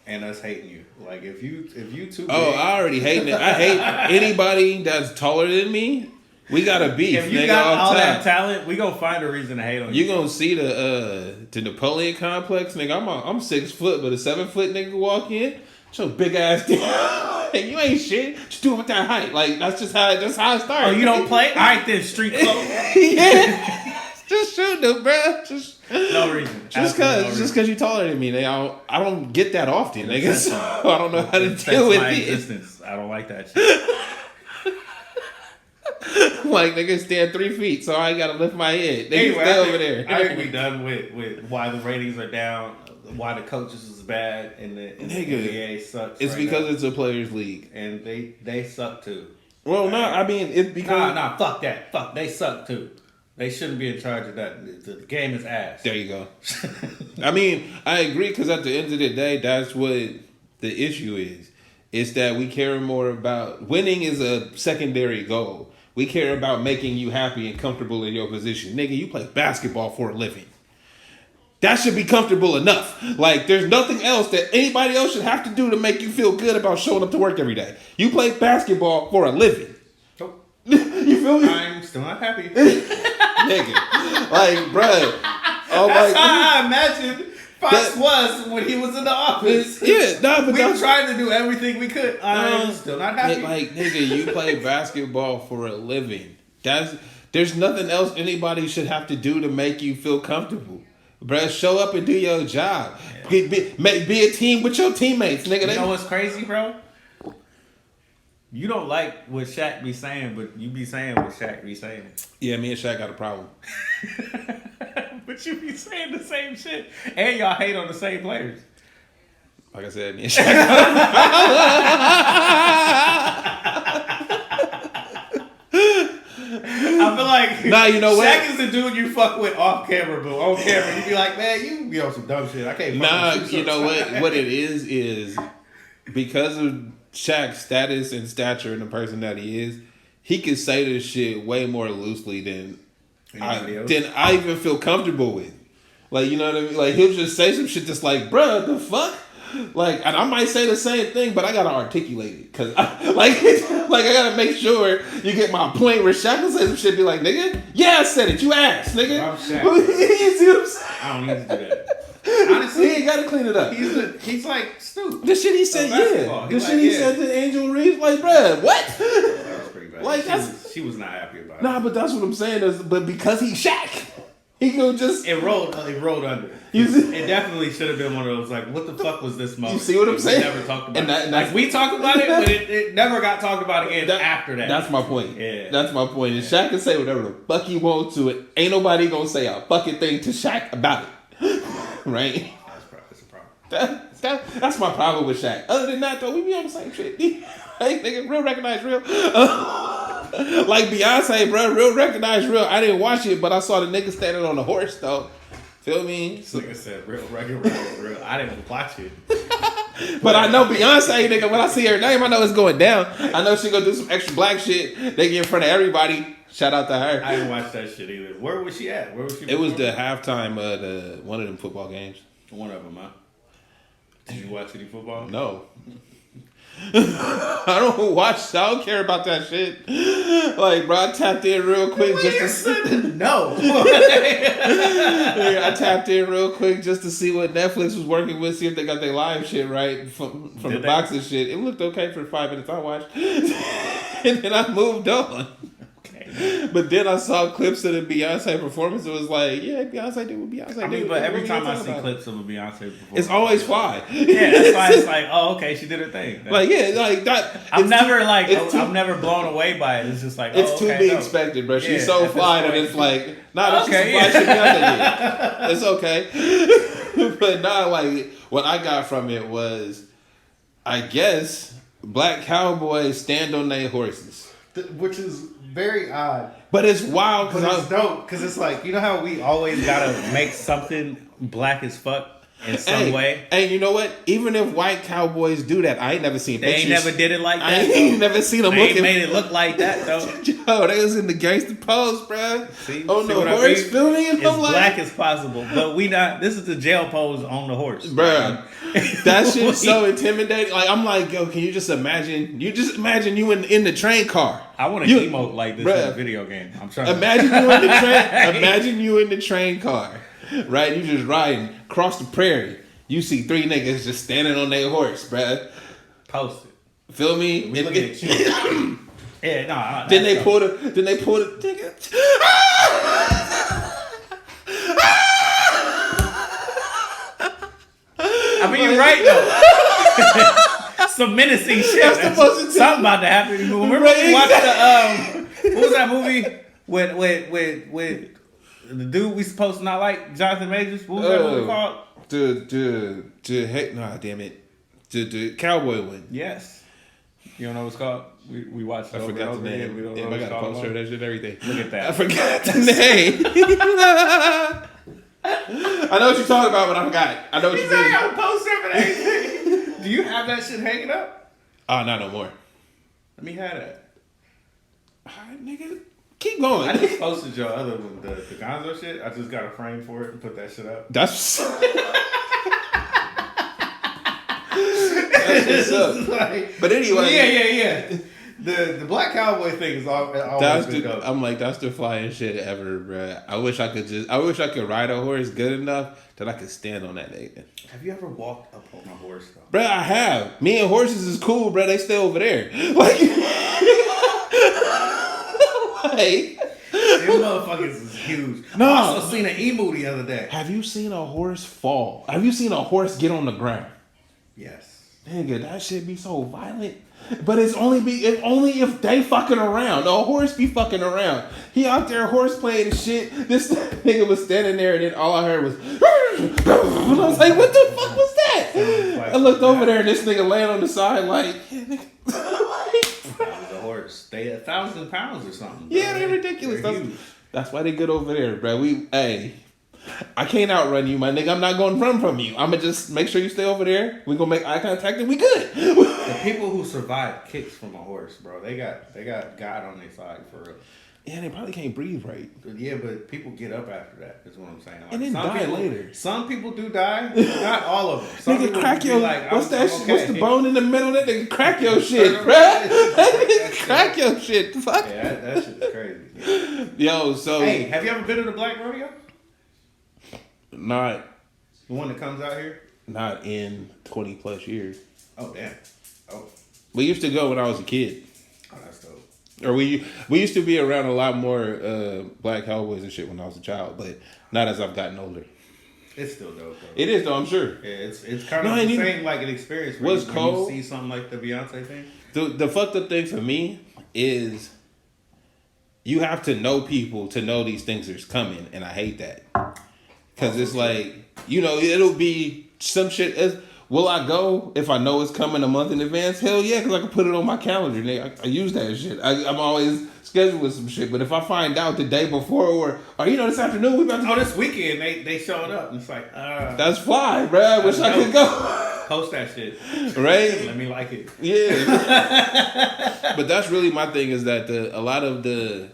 and us hating you. Like if you too big.
Oh, I already hate it. I hate anybody that's taller than me. We got a beef.
If you
nigga,
got all that talent, we gonna find a reason to hate on you.
You gonna see the Napoleon complex, nigga. I'm 6 foot, but a 7 foot nigga walk in, your big ass down. Hey, you ain't shit. Just do it with that height. Like that's how it started.
Oh, you don't play? All right, then street clothes.
Yeah. Just shoot them, bro. Just
no reason.
Just cause you're taller than me, nigga. I don't get that often, nigga. So I don't know how to deal with it.
Existence. I don't like that shit.
Like nigga, stand 3 feet, so I gotta lift my head. They
anyway,
stay over there.
I think we done with why the ratings are down, why the coaches is bad, and the NBA sucks.
It's because it's a players' league,
and they suck too.
Well, no, I mean it's because
fuck that, fuck they suck too. They shouldn't be in charge of that. The game is ass.
There you go. I mean, I agree because at the end of the day, that's what the issue is. It's that we care more about winning is a secondary goal. We care about making you happy and comfortable in your position. Nigga, you play basketball for a living. That should be comfortable enough. Like, there's nothing else that anybody else should have to do to make you feel good about showing up to work every day. You play basketball for a living.
Nope.
You feel me?
I'm still not happy.
Nigga. Like, bruh. Oh
that's how I imagined Fox was when he was in the office.
Yeah, but
we tried to do everything we could. I'm still not happy.
Like, nigga, you play basketball for a living. There's nothing else anybody should have to do to make you feel comfortable. Bruh, show up and do your job. Yeah. Be a team with your teammates, nigga.
You know what's crazy, bro? You don't like what Shaq be saying, but you be saying what Shaq be saying.
Yeah, me and Shaq got a problem.
But you be saying the same shit. And y'all hate on the same players.
Like I said, me and Shaq got a
I feel like
you know what?
Shaq is the dude you fuck with off camera, but on camera you be like, man, you be on some dumb shit. I can't fuck with you.
You know what it is because of Shaq's status and stature and the person that he is, he can say this shit way more loosely than I even feel comfortable with. Like, you know what I mean? Like, he'll just say some shit that's like, bruh, the fuck? Like, and I might say the same thing, but I gotta articulate it. Cause I gotta make sure you get my point where Shaq will say some shit, be like, nigga, yeah, I said it, you asked, nigga.
I'm Shaq.
You see what I'm saying?
I don't need to do that. Honestly,
he ain't gotta clean it up.
He's like Snoop.
The shit he said, yeah. The shit he said to Angel Reese, like, bruh, what?
That was pretty bad.
Like,
she was not happy about it.
Nah, but that's what I'm saying. But because he's Shaq, he gonna just...
It rolled under. It definitely should have been one of those, like, what the fuck was this moment?
You see what I'm saying?
We never talked about it. Like, we talked about it, but it never got talked about again after that.
That's my point.
Yeah.
That's my point. And Shaq can say whatever the fuck he wants to it. Ain't nobody gonna say a fucking thing to Shaq about it. Right?
That's a problem.
That's my problem with Shaq. Other than that, though, we be on the same shit. Hey, nigga, real recognize real. Like Beyonce, bro, real recognize real. I didn't watch it, but I saw the nigga standing on the horse, though. Feel me?
Like I said, real. I didn't watch it.
But I know Beyonce, nigga, when I see her name, I know it's going down. I know she gonna do some extra black shit. They get in front of everybody. Shout out to her.
I didn't watch that shit either. Where was she at?
It was the halftime of one of them football games.
One of them, huh? Did you watch any football?
No. I don't watch. I don't care about that shit. Like, bro, I tapped in real quick just to
no.
I tapped in real quick just to see what Netflix was working with, see if they got their live shit right from the boxing shit. It looked okay for the 5 minutes I watched, and then I moved on.
Okay.
But then I saw clips of the Beyonce performance. It was like, yeah, Beyonce did what Beyonce did.
I mean, but every time I see clips of a Beyonce performance,
it's always fly.
Yeah, that's why it's like, oh, okay, she did her thing.
Like, yeah, like that.
I'm never blown away by it. It's just like,
it's to be expected, bro. She's so fly that it's like, nah, okay, she's fly. Yeah. It's okay. But nah, like what I got from it was, I guess black cowboys stand on their horses,
which is very odd.
But it's wild
because it's dope. Because it's like, you know how we
always gotta make something black as fuck in some way.
Hey, you know what? Even if white cowboys do that, I ain't never seen pictures.
They ain't never did it like that.
I ain't never seen them
looking. They made it look like that though.
Yo, they was in the gangster pose, bro.
See
no horse
I mean?
filming.
It's black as possible, but we not. This is the jail pose on the horse,
bro. That shit's so intimidating. Like I'm like, yo, can you just imagine? You in the train car.
I want to emote like this in a video game. I'm trying.
Imagine you in the train. Imagine you in the train car, right? You just riding across the prairie. You see 3 niggas just standing on their horse, bruh.
Post it.
Feel me?
We looking at you. Yeah, no.
Then they pull the ticket.
I mean, you're right though. Some menacing shit. Something about to happen. Remember we watched the what was that movie with the dude we supposed to not like, Jonathan Majors? What was that movie called?
Damn it. The cowboy one.
Yes. You don't know what it's called? We watched it.
I forgot the name. I got a poster of that shit and everything.
Look at that.
I forgot the name. I know what you're talking about, but I forgot. I know what you mean.
I got a poster of it. Do you have that shit hanging up?
Oh, not no more.
Let me have that.
Alright, nigga. Keep going.
I just posted your other one, the Gonzo shit. I just got a frame for it and put that shit up.
That's what's up.
Like,
but anyway.
Yeah. The black cowboy thing is always been dope.
I'm like, that's the flyest shit ever, bro. I wish I could ride a horse good enough that I could stand on that nigga.
Have you ever walked up on a horse though?
Bro, I have. Me and horses is cool, bro. They stay over there. Like,
them motherfuckers is huge.
No.
I also seen an emu the other day.
Have you seen a horse fall? Have you seen a horse get on the ground?
Yes.
Nigga, that shit be so violent. But it's only if they fucking around. The horse be fucking around. He out there horse playing and shit. This nigga was standing there and then all I heard was and I was like, what the fuck was that? I looked over there and this nigga laying on the side like, yeah, nigga.
That was a horse. They 1,000 pounds or something.
Yeah, they're ridiculous.
They're
that's why they good over there, bro. I can't outrun you, my nigga. I'm not going to run from you. I'm going to just make sure you stay over there. We going to make eye contact and we good.
The people who survive kicks from a horse, bro, they got God on their side for real.
Yeah, they probably can't breathe right.
Yeah, but people get up after that, is what I'm saying. Like,
and then die later.
Some people do die, not all of them. Some
nigga, crack your,
like,
what's that shit? Okay. What's the bone in the middle? That nigga crack your shit, bro. Crack your shit. Fuck.
Yeah, that shit's crazy. Yeah.
Yo, so.
Hey, have you ever been to the Black Rodeo?
Not.
The one that comes out here?
Not in 20 plus years.
Oh, damn. Oh.
We used to go when I was a kid.
Oh, that's dope.
Or we used to be around a lot more black cowboys and shit when I was a child, but not as I've gotten older.
It's still dope though.
It is though, I'm sure.
Yeah, it's kind of the same like an experience when you see something like the Beyonce thing.
The fucked up thing for me is you have to know people to know these things are coming, and I hate that. Because it's like, it'll be some shit. Will I go if I know it's coming a month in advance? Hell yeah, because I can put it on my calendar. I use that shit. I'm always scheduled with some shit. But if I find out the day before or this afternoon we about to
this weekend they showing up and it's like
that's fly, bro. I wish I could go.
Post that shit,
right?
Let me like it.
Yeah. But that's really my thing is that a lot of the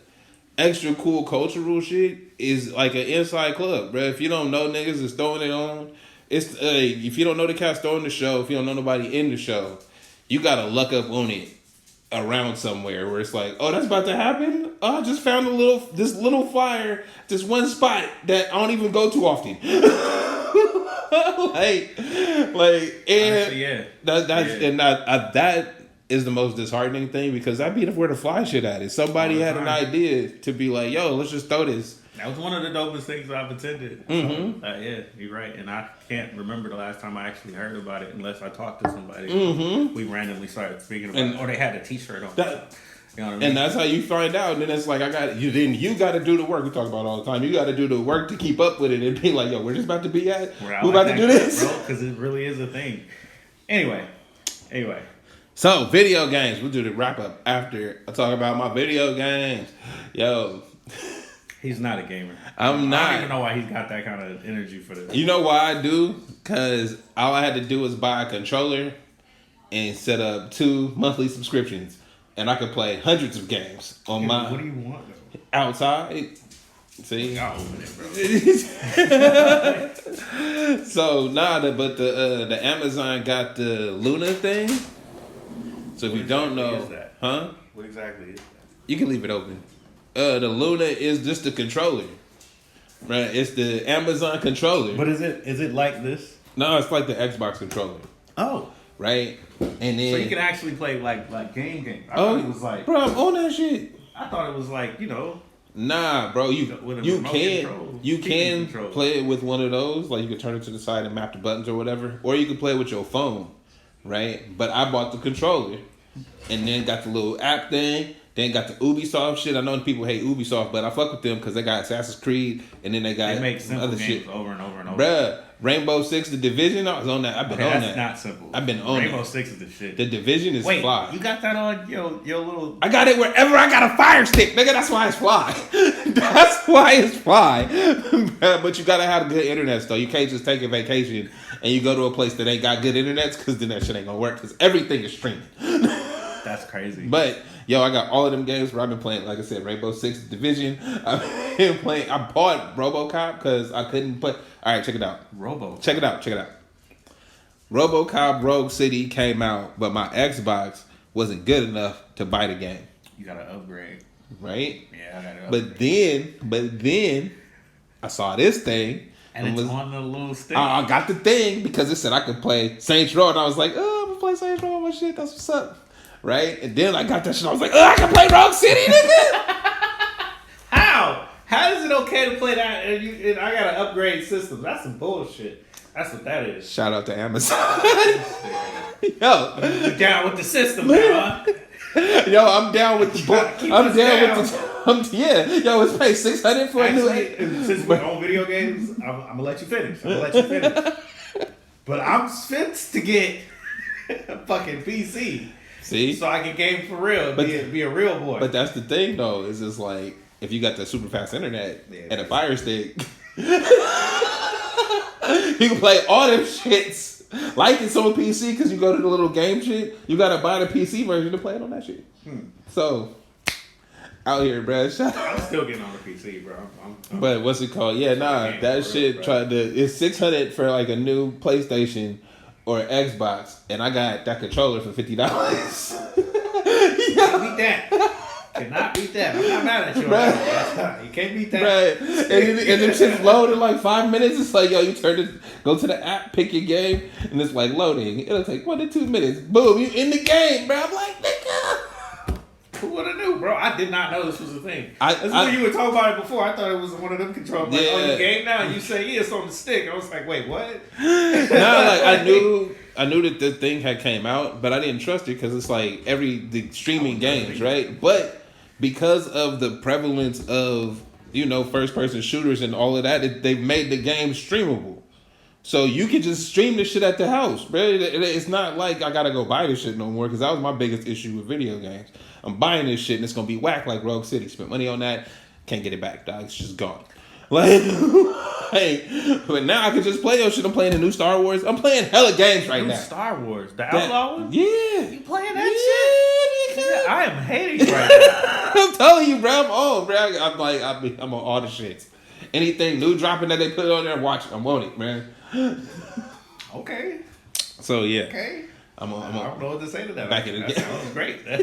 extra cool cultural shit is like an inside club, bro. If you don't know niggas is throwing it on. It's if you don't know the cast throwing the show, if you don't know nobody in the show, you gotta luck up on it around somewhere where it's like, oh, that's about to happen. Oh, I just found this little flyer, this one spot that I don't even go to often. that is the most disheartening thing because that'd be where the fly shit at. If somebody had an idea to be like, yo, let's just throw this.
That was one of the dopest things I've attended.
Mm-hmm.
So, yeah, you're right. And I can't remember the last time I actually heard about it unless I talked to somebody.
Mm-hmm.
We randomly started speaking about it. Or they had a t-shirt on.
That,
you know what I mean?
and that's how you find out. And then it's like, you got to do the work. We talk about it all the time. You got to do the work to keep up with it and be like, yo, we're just about to be at. We're about to do this.
Because it really is a thing. Anyway.
So, video games. We'll do the wrap up after I talk about my video games. Yo.
He's not a gamer.
I'm not.
I don't even know why he's got that kind of energy for this.
You know why I do? Because all I had to do was buy a controller and set up 2 monthly subscriptions. And I could play hundreds of games on my...
What do you want, though?
Outside. See?
I'll open it, bro.
So, but the Amazon got the Luna thing. So if you don't know...
What is that?
Huh?
What exactly is that?
You can leave it open. The Luna is just the controller. Right? It's the Amazon controller.
But is it like this?
No, it's like the Xbox controller.
Oh.
Right? And then...
So you can actually play like game. I thought it was like...
Bro, I'm on that shit.
I thought it was like,
Nah, bro, you can
control.
play it with one of those. Like you can turn it to the side and map the buttons or whatever. Or you can play it with your phone. Right? But I bought the controller. And then got the little app thing. Then got the Ubisoft shit. I know people hate Ubisoft, but I fuck with them because they got Assassin's Creed, and then they got
make simple
other
games
shit
over and over and over.
Bruh, Rainbow Six, The Division. I was on that. I've been on
that's
that.
Not simple.
I've been on
Rainbow
that.
Six is the shit.
The Division is fly.
You got that on your little?
I got it wherever I got a fire stick, nigga. That's why it's fly. That's why it's fly. But you gotta have good internet, though. You can't just take a vacation and you go to a place that ain't got good internet because then that shit ain't gonna work because everything is streaming.
That's crazy.
But yo, I got all of them games where I've been playing. Like I said, Rainbow Six Division. I've been playing. I bought RoboCop because I couldn't play. All right, check it out. Check it out. RoboCop Rogue City came out, but my Xbox wasn't good enough to buy the game.
You gotta upgrade,
right?
Yeah, I gotta upgrade.
But then I saw this thing.
And it's on the little stick.
I got the thing because it said I could play Saints Row, and I was like, oh, I'm gonna play Saints Row on my shit. That's what's up. Right? And then I got that shit. I was like, I can play Rogue City, nigga.
How? How is it okay to play that and I gotta upgrade systems? That's some bullshit. That's what that is.
Shout out to Amazon. Yo.
You're down with the system, man.
Yo, I'm down with the book. I'm down with the... Yo, it's paid $600 for a new...
Since we're on video games, I'm gonna let you finish. But I'm fit to get a fucking PC.
See?
So I can game for real, be a real boy.
But that's the thing, though. Is just like, if you got the super fast internet and a fire stick, you can play all them shits. Like it's on PC because you go to the little game shit. You got to buy the PC version to play it on that shit. So, out here, bro.
I'm still getting on the PC, bro.
But what's it called? Yeah, nah. That shit it's $600 for like a new PlayStation or Xbox, and I got that controller for $50.
Can't beat that. Cannot beat that. I'm not mad at you. Right. You can't beat that.
Right. And them shit's load in like 5 minutes. It's like, yo, you go to the app, pick your game, and it's like loading. It'll take 1 to 2 minutes. Boom, you in the game, bro. I'm like, nigga.
Who would have knew, bro? I did not know this was a thing. When you were talking about it before, I thought it was one of them controls. Like, oh, you game now? And you say, yeah, it's on the stick. I was like, wait, what?
I knew that the thing had came out, but I didn't trust it because it's like the streaming games, right? But because of the prevalence of, first person shooters and all of that, they've made the game streamable. So you can just stream this shit at the house, bro. It's not like I gotta go buy this shit no more because that was my biggest issue with video games. I'm buying this shit and it's gonna be whack like Rogue City. Spent money on that, can't get it back, dog. It's just gone. Like, but now I can just play your shit. I'm playing the new Star Wars. I'm playing hella games right now.
Star Wars, the Outlaw one?
Yeah.
You playing that shit? Yeah, I am hating right now.
I'm telling you, bro. I'm on, bro. I'm on all the shits. Anything new dropping that they put on there, watch it. I'm on it, man.
Okay.
So yeah.
Okay.
I
don't know what to say to that.
Back in the
game. That sounds great. I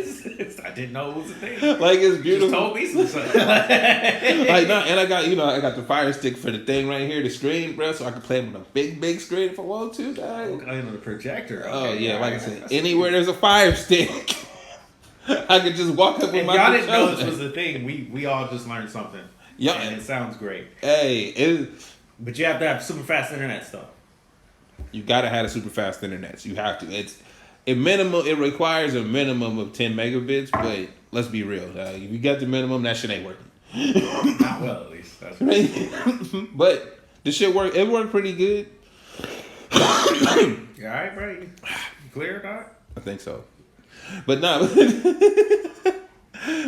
didn't know it was a thing.
Like it's beautiful.
Just told me something.
And I got the fire stick for the thing right here, the screen, bro, so I can play them on a big screen if I want to, dog.
Okay, the projector. Okay.
Oh yeah, like I said, anywhere there's a fire stick. I could just walk up with
If
my
y'all didn't know
controller.
this was a thing, we all just learned something.
Yeah.
And it sounds great.
Hey,
But you have to have super fast internet stuff.
you gotta have a super fast internet. You have to. It requires a minimum of 10 megabits, but let's be real. If you got the minimum, that shit ain't working.
Not well, at least. That's right.
But the shit worked. It worked pretty good.
You alright, bro? You clear, dog?
I think so. But no.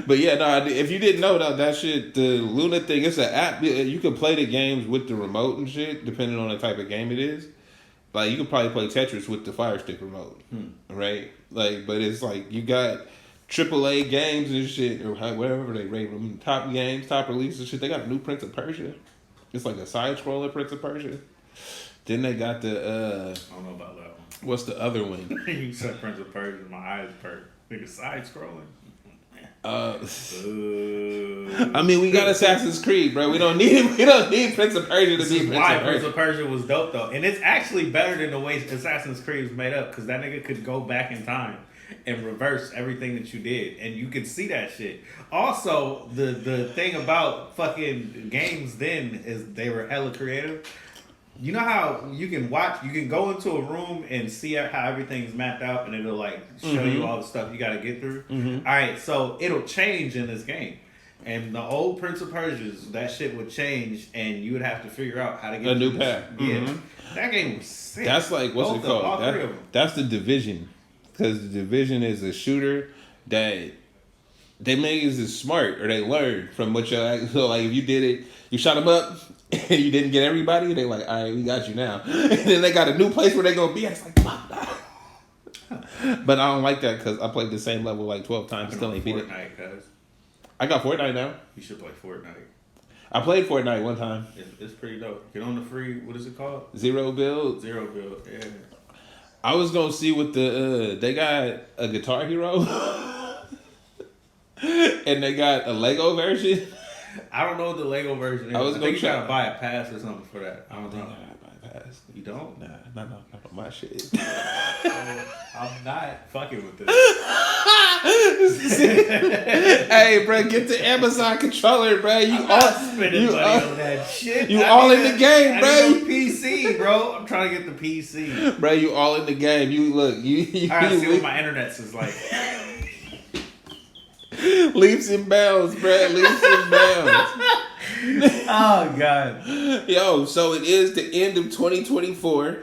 But yeah, no. If you didn't know that shit, the Luna thing, it's an app. You can play the games with the remote and shit, depending on the type of game it is. Like you could probably play Tetris with the Fire Stick remote, right? Like, but it's like you got AAA games and shit, or whatever they rate them, top games, top releases and shit. They got a new Prince of Persia. It's like a side scroller Prince of Persia. Then they got the
I don't know about that one.
what's the other one?
You said Prince of Persia, my eyes perked. Nigga side scrolling.
I mean, we got Assassin's Creed, bro. We don't need Prince of Persia to be
Prince of Persia was dope though, and it's actually better than the way Assassin's Creed was made up because that nigga could go back in time and reverse everything that you did, and you could see that shit. Also, the thing about fucking games then is they were hella creative. You know how you can go into a room and see how everything's mapped out, and it'll like show you all the stuff you got to get through. All right, so it'll change in this game. And the old Prince of Persia's, that shit would change, and you would have to figure out how to get
a new path.
Yeah, that game was sick.
That's like what's it called?
All three of them.
That's the Division, because the Division is a shooter that they make is smart, or they learn from what you're. So like if you did it, you shot them up. And you didn't get everybody, they like, all right, we got you now. And then they got a new place where they gonna be. It's like, fuck that. But I don't like that because I played the same level like 12 times, still ain't beat it.
Fortnite, cuz.
I got Fortnite now.
You should play Fortnite.
I played Fortnite one time.
It's pretty dope. Get on the free, what is it called?
Zero build.
Zero build, yeah.
I was gonna see what they got a Guitar Hero. And they got a Lego version.
I don't know what the Lego version is.
I was
I
gonna
think you
try.
gotta buy a pass or something for that. I don't know.
Bypass.
You don't?
Nah, not on my shit.
I'm not fucking with this.
Hey, bro, get the Amazon controller, bro.
I'm not spending money on that shit.
You all in the game, bro.
I need a PC, bro. I'm trying to get the PC.
Bro, you all in the game. You look. You
All right, see what my internet's is like.
leaps and bounds, bro. Leaps and bounds.
Oh god.
Yo, so it is the end of 2024.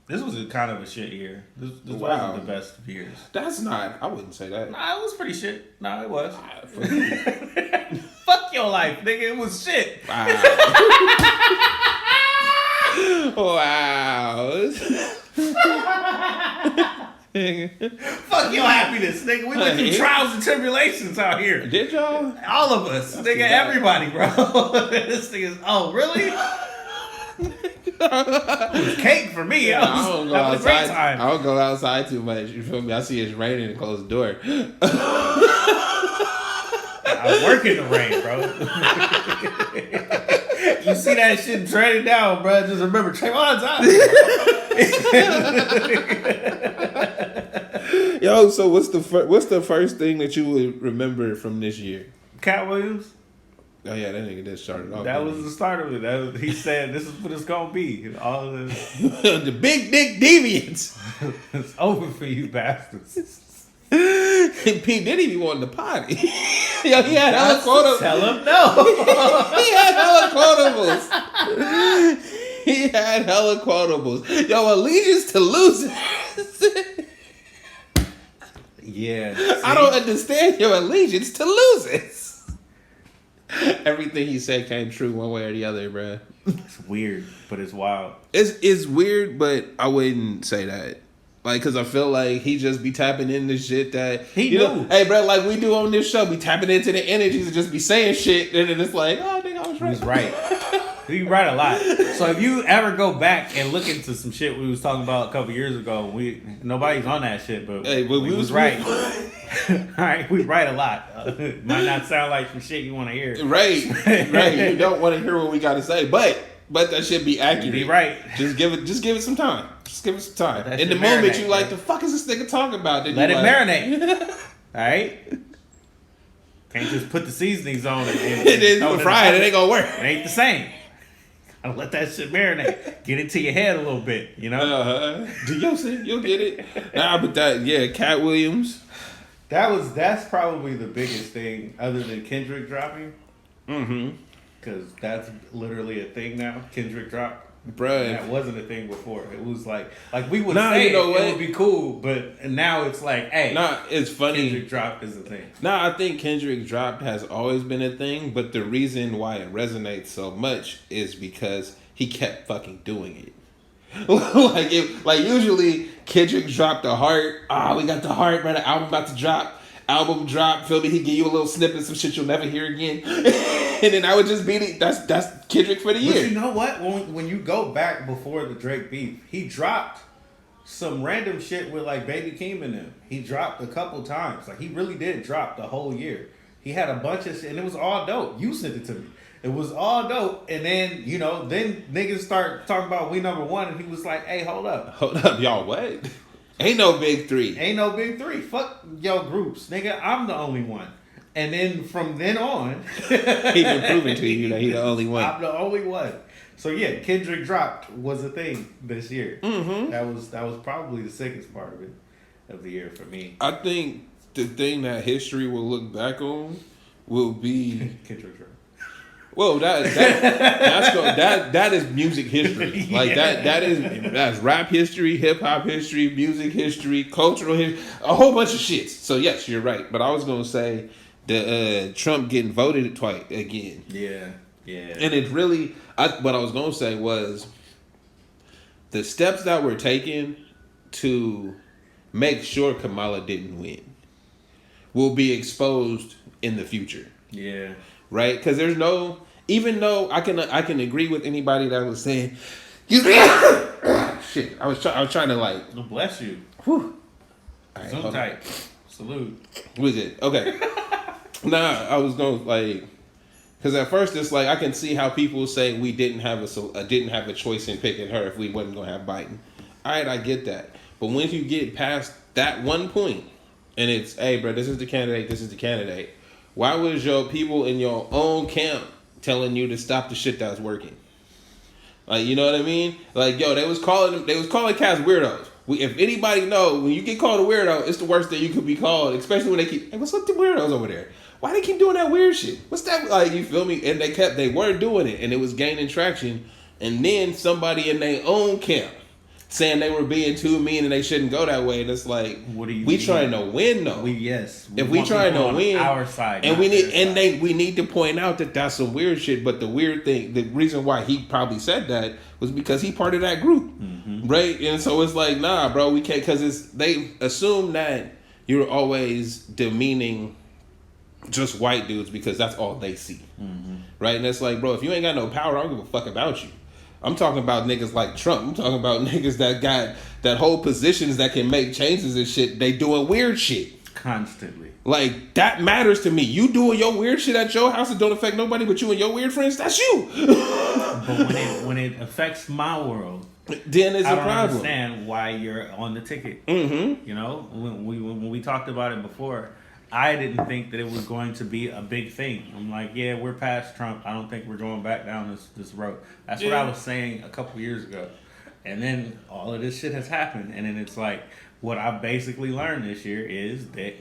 This was kind of a shit year. This
Wow.
wasn't the best of years.
That's not. I wouldn't say that.
Nah, it was pretty shit. Nah, it was.
For you.
Fuck your life, nigga. It was shit.
Wow. Wow.
Fuck your happiness, nigga. We went through trials and tribulations out here.
Did y'all?
All of us. Nigga, everybody, bro. This thing is, oh, really? It was cake for me.
I don't go
that was a great
outside.
time.
I don't go outside too much. You feel me? I see it's raining and close the door.
I work in the rain, bro. You see that shit training down, bro. Just remember, Trayvon's out.
Yo, so what's the first thing that you would remember from this year?
Cat Williams.
Oh yeah, that nigga that started off.
That was the start of it. He said, "This is what it's gonna be." All of
the big dick deviants.
It's over for you bastards.
And P Diddy be wanting to potty. Yo, he had hella quotables.
Tell him no.
He had hella quotables. He had hella quotables. Yo, allegiance to losers.
Yeah.
I don't understand your allegiance to losers. Everything he said came true one way or the other, bruh.
It's weird, but it's wild.
It's weird, but I wouldn't say that. Like, cause I feel like he just be tapping into shit that
He
you
do.
know, hey, bro, like we do on this show, be tapping into the energies and just be saying shit, and then it's like, oh, I think I was right.
He's right. He right a lot. So if you ever go back and look into some shit we was talking about a couple years ago, nobody's on that shit, but
Hey, but
we was right. All right, we right a lot. Might not sound like some shit you want to hear.
Right. You don't want to hear what we got to say, but that should be accurate.
Be right.
Just give it some time. Just give it some time.
That
In the
shit
moment,
marinate,
you like,
bro.
the fuck is this nigga talking about? Then
Let
you
it
like,
marinate. right? Can't just put the seasonings on it and
It is
throw in
fried.
the
It ain't gonna work.
It ain't the same. Gotta let that shit marinate. Get it to your head a little bit, you know?
You'll get it. Nah, but Cat Williams.
That's probably the biggest thing other than Kendrick dropping.
Mm-hmm.
Because that's literally a thing now. Kendrick dropped.
Bruh.
That wasn't a thing before. It was like we would
Nah,
say
you know what?
it would be cool, but now it's like, hey,
Nah, it's funny.
Kendrick dropped is a thing.
Nah, I think Kendrick dropped has always been a thing, but the reason why it resonates so much is because he kept fucking doing it. like usually Kendrick dropped the heart. We got the heart, man. The album about to drop. Album drop, feel me? He give you a little snippet, some shit you'll never hear again, and then I would just be that's Kendrick for the year.
But you know what? When you go back before the Drake beef, he dropped some random shit with like Baby Keem in him. He dropped a couple times. Like he really did drop the whole year. He had a bunch of shit, and it was all dope. You sent it to me. It was all dope, and then then niggas start talking about we number one, and he was like, "Hey, hold up,
y'all, what? Ain't no big three.
Ain't no big three. Fuck your groups, nigga. I'm the only one." And then from then on,
he been proving to you that he the only one.
I'm the only one. So yeah, Kendrick dropped was a thing this year.
Mm-hmm.
That was probably the sickest part of the year for me.
I think the thing that history will look back on will be
Kendrick dropped.
Well, that is music history. Like that's rap history, hip hop history, music history, cultural history, a whole bunch of shit. So yes, you're right. But I was gonna say the Trump getting voted twice again.
Yeah.
And it really, what I was gonna say was the steps that were taken to make sure Kamala didn't win will be exposed in the future.
Yeah.
Right? Because there's no. Even though I can agree with anybody that was saying, shit, I was trying to like.
Oh, bless you.
Whew. All right,
Zoom tight. Salute.
Was it okay? I was going like, because at first it's like I can see how people say we didn't have a choice in picking her if we wasn't gonna have Biden. All right, I get that, but once you get past that one point, and it's, hey, bro, this is the candidate. Why was your people in your own camp telling you to stop the shit that was working? Like, you know what I mean? Like, yo, they was calling cats weirdos. If anybody know, when you get called a weirdo, it's the worst thing you could be called, especially when they keep, hey, what's up with the weirdos over there? Why they keep doing that weird shit? What's that? Like, you feel me? And they weren't doing it, and it was gaining traction. And then somebody in their own camp saying they were being too mean and they shouldn't go that way. And it's like,
what do you
we
mean?
trying to win though.
If
we trying to win,
our side,
and we need to point out that that's some weird shit. But the weird thing, the reason why he probably said that was because he part of that group, right? And so it's like, nah, bro, we can't, because they assume that you're always demeaning just white dudes because that's all they see, right? And it's like, bro, if you ain't got no power, I don't give a fuck about you. I'm talking about niggas like Trump. I'm talking about niggas that got that whole positions that can make changes and shit. They doing weird shit
constantly.
Like, that matters to me. You doing your weird shit at your house that don't affect nobody but you and your weird friends, that's you.
But when it affects my world,
then it's a problem.
I don't understand why you're on the ticket. You know, when we talked about it before, I didn't think that it was going to be a big thing. I'm like, yeah, we're past Trump. I don't think we're going back down this road. That's what I was saying a couple years ago. And then all of this shit has happened. And then it's like, what I basically learned this year is that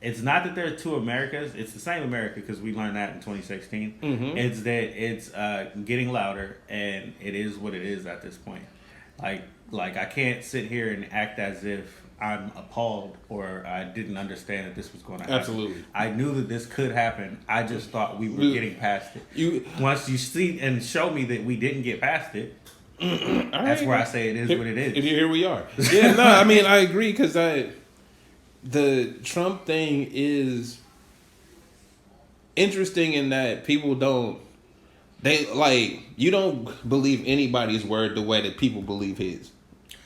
it's not that there are two Americas. It's the same America, because we learned that in 2016. It's that it's getting louder, and it is what it is at this point. Like I can't sit here and act as if I'm appalled or I didn't understand that this was going to happen.
Absolutely.
I knew that this could happen. I just thought we were getting past it. Once you see and show me that we didn't get past it, that's where I say it is what it is.
Here we are. Yeah, no, I mean, I agree, because the Trump thing is interesting in that people you don't believe anybody's word the way that people believe his.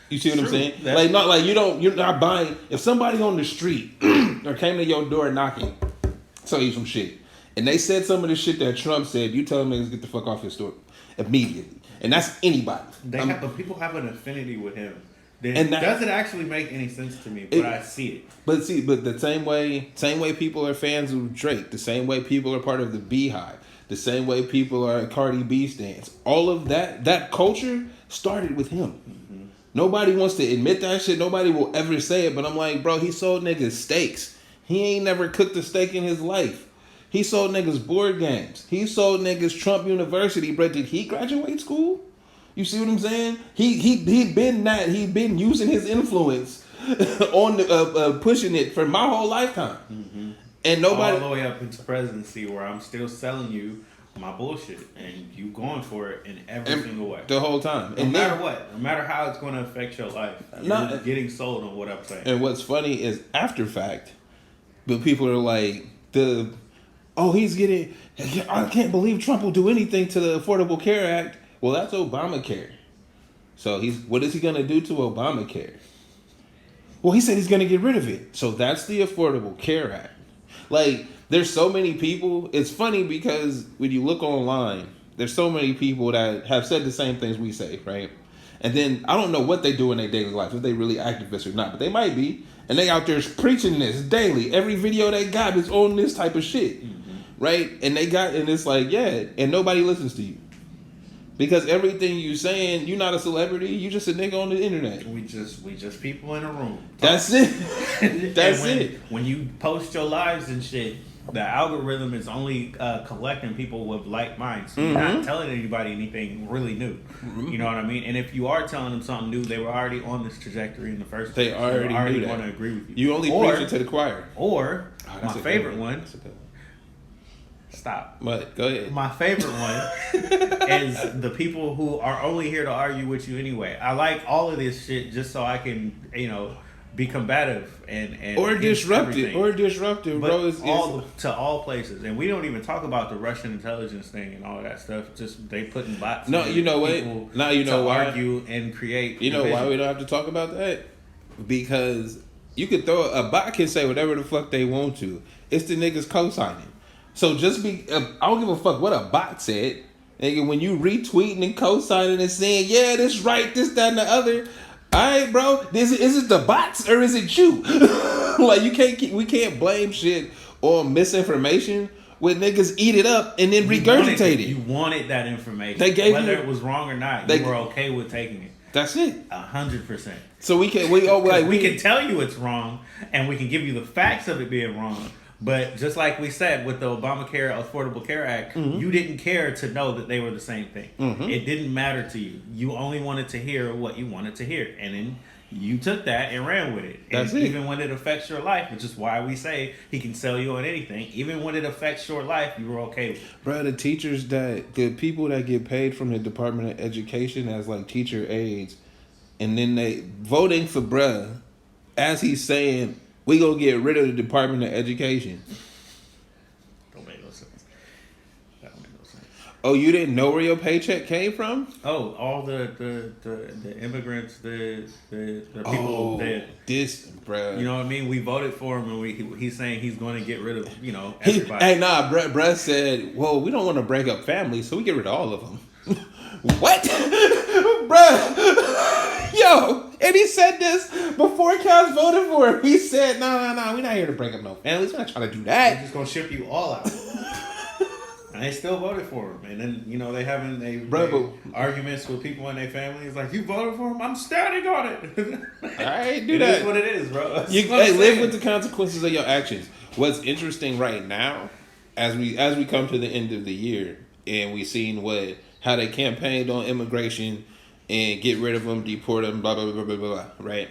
You see what I'm saying? You're not buying. If somebody on the street or came to your door knocking, tell you some shit, and they said some of the shit that Trump said, you tell them niggas get the fuck off your store immediately. And that's anybody.
But people have an affinity with him It doesn't actually make any sense to me, but I see it.
But the same way people are fans of Drake, the same way people are part of the Beehive, the same way people are Cardi B stands. All of that culture started with him. Mm-hmm. Nobody wants to admit that shit. Nobody will ever say it. But I'm like, bro, he sold niggas steaks. He ain't never cooked a steak in his life. He sold niggas board games. He sold niggas Trump University. Bro, did he graduate school? You see what I'm saying? He been using his influence on pushing it for my whole lifetime. Mm-hmm. And nobody
all the way up into presidency where I'm still selling you my bullshit and you going for it in every single way
the whole time.
No matter what, no matter how it's going to affect your life, you're getting sold on what I'm saying.
And what's funny is after fact, but people are like he's getting. I can't believe Trump will do anything to the Affordable Care Act. Well, that's Obamacare. So what is he going to do to Obamacare? Well, he said he's going to get rid of it. So that's the Affordable Care Act. Like, there's so many people. It's funny because when you look online, there's so many people that have said the same things we say, right? And then I don't know what they do in their daily life, if they really activists or not, but they might be. And they out there preaching this daily. Every video they got is on this type of shit, right? And it's like, yeah, and nobody listens to you. Because everything you saying, you're not a celebrity. You just a nigga on the internet.
We just people in a room.
That's it. That's it.
When you post your lives and shit, the algorithm is only collecting people with like minds. So you're not telling anybody anything really new. You know what I mean? And if you are telling them something new, they were already on this trajectory in the first place.
They already
want to agree with you.
You only preach it to the choir.
Or my favorite one. Stop.
What? Go ahead.
My favorite one is the people who are only here to argue with you anyway. I like all of this shit just so I can, be combative and
or disruptive, bro.
To all places, and we don't even talk about the Russian intelligence thing and all that stuff. Just they putting bots.
No, you know what? Now you know why.
Argue and create.
You know why we don't have to talk about that? Because you could throw a bot can say whatever the fuck they want to. It's the niggas co-signing. So just I don't give a fuck what a bot said. Nigga, when you retweeting and co-signing and saying, yeah, this right, this, that, and the other. All right, bro. Is it the bots or is it you? Like we can't blame shit on misinformation when niggas eat it up and then regurgitate it.
You wanted that information.
They gave
whether it was wrong or not. You were okay with taking it.
That's it.
100%.
So we can
tell you it's wrong and we can give you the facts of it being wrong. But just like we said with the Obamacare Affordable Care Act, you didn't care to know that they were the same thing. It didn't matter to you. You only wanted to hear what you wanted to hear. And then you took that and ran with it.
That's
and
it.
Even when it affects your life, which is why we say he can sell you on anything, even when it affects your life, you were okay with it.
Bro, the people that get paid from the Department of Education as like teacher aides, and then they voting for bruh as he's saying, we gonna get rid of the Department of Education.
Don't make no sense. That don't make no sense.
Oh, you didn't know where your paycheck came from?
Oh, all the immigrants, the people that
bruh.
You know what I mean? We voted for him, and he's saying he's going to get rid of everybody.
Bruh said, well, we don't want to break up families, so we get rid of all of them. What? Bruh. Yo, and he said this before Cavs voted for him. He said, no, we're not here to break up no families. We're not trying to do that.
They're just going to ship you all out. And they still voted for him. And then, they having arguments with people in their family. It's like, you voted for him? I'm standing on it.
All right, do
it
that.
It is what it is, bro.
Live with the consequences of your actions. What's interesting right now, as we come to the end of the year, and we seen how they campaigned on immigration and get rid of them, deport them, blah, blah, blah, blah, blah, blah, right?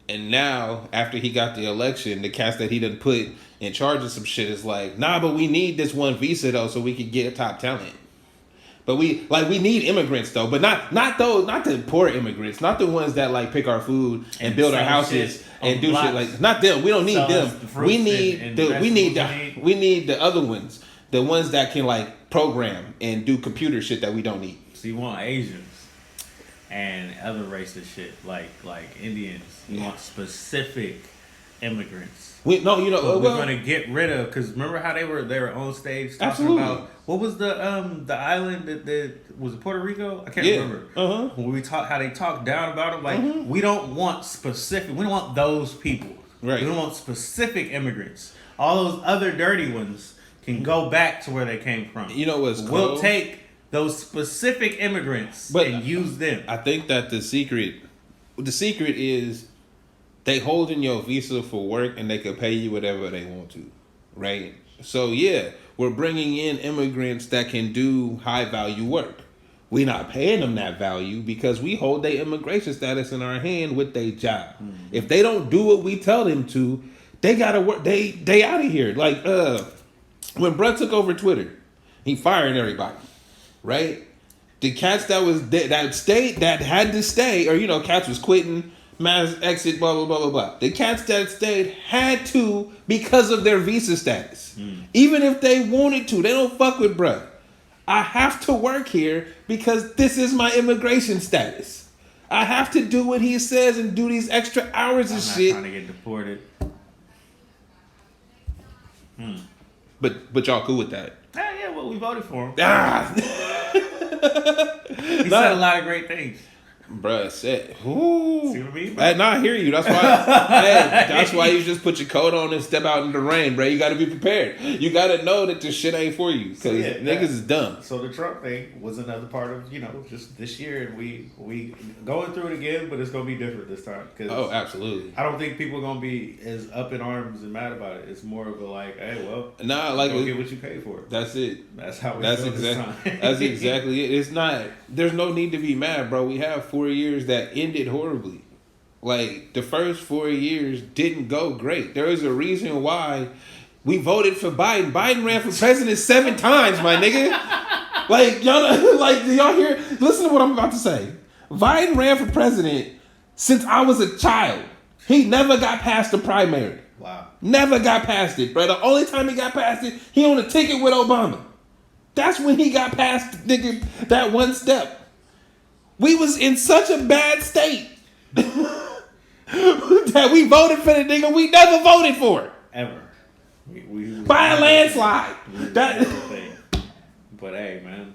And now, after he got the election, the cast that he done put in charge of some shit is like, nah, but we need this one visa, though, so we can get top talent. But we need immigrants, though, but not the poor immigrants, not the ones that, like, pick our food and build our houses and do shit like, not them. We don't need them. We need the other ones, the ones that can, like, program and do computer shit that we don't need.
So you want Asians and other racist shit like Indians. You want specific immigrants.
We're
gonna get rid of, because remember how they were on stage talking
absolutely.
about what was the island that was it Puerto Rico? I can't remember. When we talk how they talked down about them, like we don't want specific. We don't want those people.
Right.
We don't want specific immigrants. All those other dirty ones can go back to where they came from.
You know what's cool?
We'll take those specific immigrants and use them.
I think that the secret is they holding your visa for work and they can pay you whatever they want to, right? So yeah, we're bringing in immigrants that can do high value work. We're not paying them that value because we hold their immigration status in our hand with their job. Mm-hmm. If they don't do what we tell them to, they gotta work. They out of here. Like when Bruh took over Twitter, he fired everybody, right? The cats that stayed that had to stay, or cats was quitting. Mass exit, blah, blah, blah, blah, blah. The cats that stayed had to because of their visa status. Even if they wanted to, they don't fuck with bruh. I have to work here because this is my immigration status. I have to do what he says and do these extra hours and shit.
I'm not trying to get deported.
But y'all cool with that?
Yeah, well, we voted for him.
He
said a lot of great things.
Bruh said, ooh.
See what I mean?
Hey, I hear you. That's why. That's why you just put your coat on and step out in the rain, bro. You got to be prepared. You got to know that this shit ain't for you because niggas is dumb.
So the Trump thing was another part of just this year, and we going through it again, but it's gonna be different this time.
Oh, absolutely.
I don't think people are gonna be as up in arms and mad about it. It's more of a like, hey, well, go get what you pay for.
That's it.
That's how we
that's
feel
exactly.
this time.
That's exactly it. It's not. There's no need to be mad, bro. We have 4 years that ended horribly. Like, the first 4 years didn't go great. There is a reason why we voted for Biden. Biden ran for president 7 times, my nigga. Like, y'all, do y'all hear? Listen to what I'm about to say. Biden ran for president since I was a child. He never got past the primary.
Wow.
Never got past it, bro. The only time he got past it, he on a ticket with Obama. That's when he got past, nigga, that one step. We was in such a bad state that we voted for the nigga we never voted for.
Ever.
By a landslide. That.
But hey, man.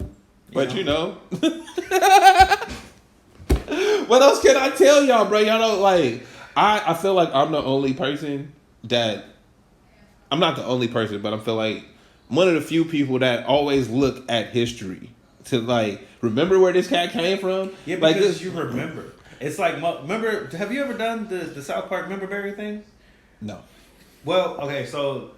What else can I tell y'all, bro? Y'all know, like, I feel like I'm the only person that, I'm not the only person, but I feel like one of the few people that always look at history to, like, remember where this cat came from.
Yeah, because you remember. It's like, remember, have you ever done the South Park Member Berry thing?
No.
Well, okay, so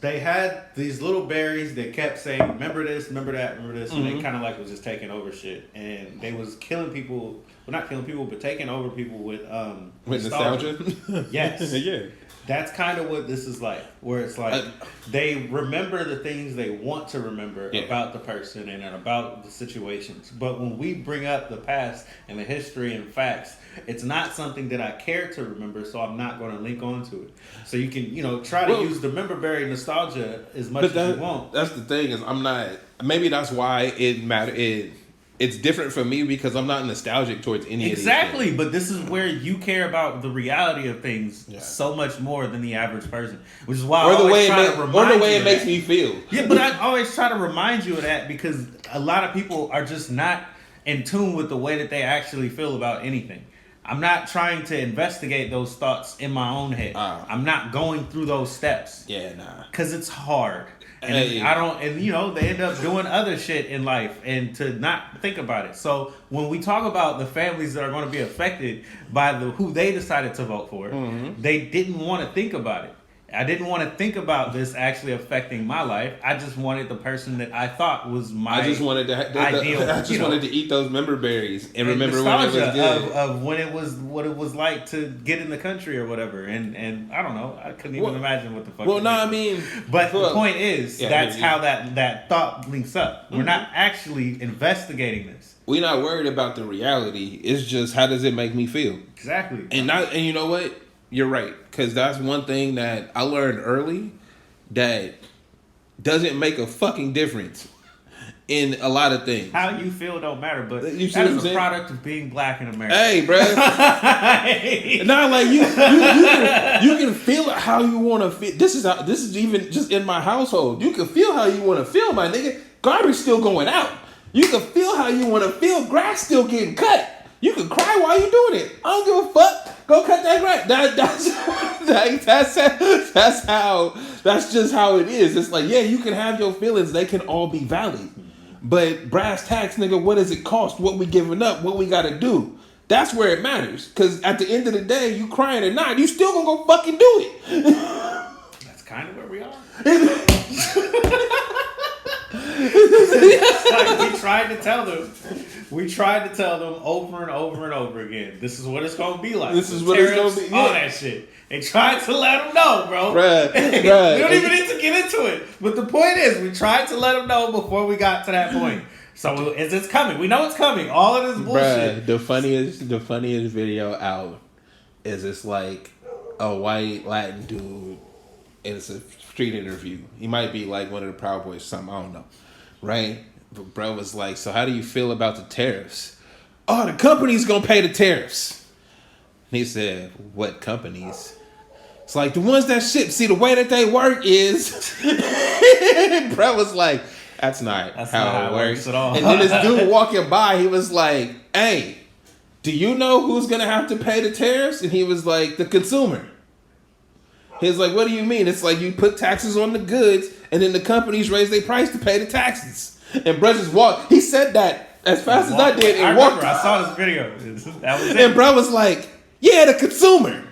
they had these little berries that kept saying, remember this, remember that, remember this, and they kind of like was just taking over shit. And they was killing people, well, not killing people, but taking over people with
nostalgia?
Yes.
Yeah.
That's kind of what this is like, where it's like they remember the things they want to remember about the person and about the situations. But when we bring up the past and the history and facts, it's not something that I care to remember, so I'm not going to link onto it. So you can, try to use the member berry nostalgia as much as you want.
That's the thing is I'm not. Maybe that's why it matters. It's different for me because I'm not nostalgic towards any of these
Exactly,
things.
but this is where you care about the reality of things so much more than the average person, which is why I always try to remind you
or the way it makes me feel.
Yeah, but I always try to remind you of that because a lot of people are just not in tune with the way that they actually feel about anything. I'm not trying to investigate those thoughts in my own head. I'm not going through those steps.
Yeah, nah.
Because it's hard. And
hey.
They end up doing other shit in life and to not think about it. So when we talk about the families that are going to be affected by who they decided to vote for, they didn't want to think about it. I didn't want to think about this actually affecting my life. I just wanted the person that I thought was my ideal.
I just wanted to eat those member berries and remember when it was good.
Of when it was what it was like to get in the country or whatever. And I don't know. I couldn't even imagine what the fuck.
Well, no, I mean,
but the point is that's how that thought links up. We're not actually investigating this.
We're not worried about the reality. It's just how does it make me feel?
Exactly.
And you know what? You're right, because that's one thing that I learned early that doesn't make a fucking difference in a lot of things.
How you feel don't matter, but
You see
that
what I'm
is a
saying?
product of being black in America.
Hey, bro. Not like you can feel it how you want to feel. This is even just in my household. You can feel how you want to feel, my nigga. Garbage still going out. You can feel how you want to feel. Grass still getting cut. You can cry while you doing it. I don't give a fuck. Go cut that grass. That's just how it is. It's like, yeah, you can have your feelings. They can all be valid. But brass tacks, nigga, what does it cost? What we giving up? What we gotta do? That's where it matters. Because at the end of the day, you crying or not, you still gonna go fucking do it.
That's kind of where we are. Like we tried to tell them over and over and over again. This is what it's gonna be like.
This is what it's gonna be. Yeah.
All that shit. They tried to let them know, bro.
Bruh.
We don't even need to get into it. But the point is, we tried to let them know before we got to that point. So it's coming. We know it's coming. All of this bullshit.
Bruh, the funniest video out is it's like a white Latin dude, and it's a street interview. He might be like one of the Proud Boys or something. I don't know. Right? But bro was like, so how do you feel about the tariffs? Oh, the company's gonna pay the tariffs. And he said, what companies? It's like the ones that ship. See, the way that they work is bro was like, that's not how it works
at all.
And then this dude walking by, he was like, hey, do you know who's gonna have to pay the tariffs? And he was like, the consumer. He was like, what do you mean? It's like you put taxes on the goods and then the companies raise their price to pay the taxes. And bro just walked. He said that as fast as I did and walked.
I saw this video. That was it.
And bro was like, yeah, the consumer.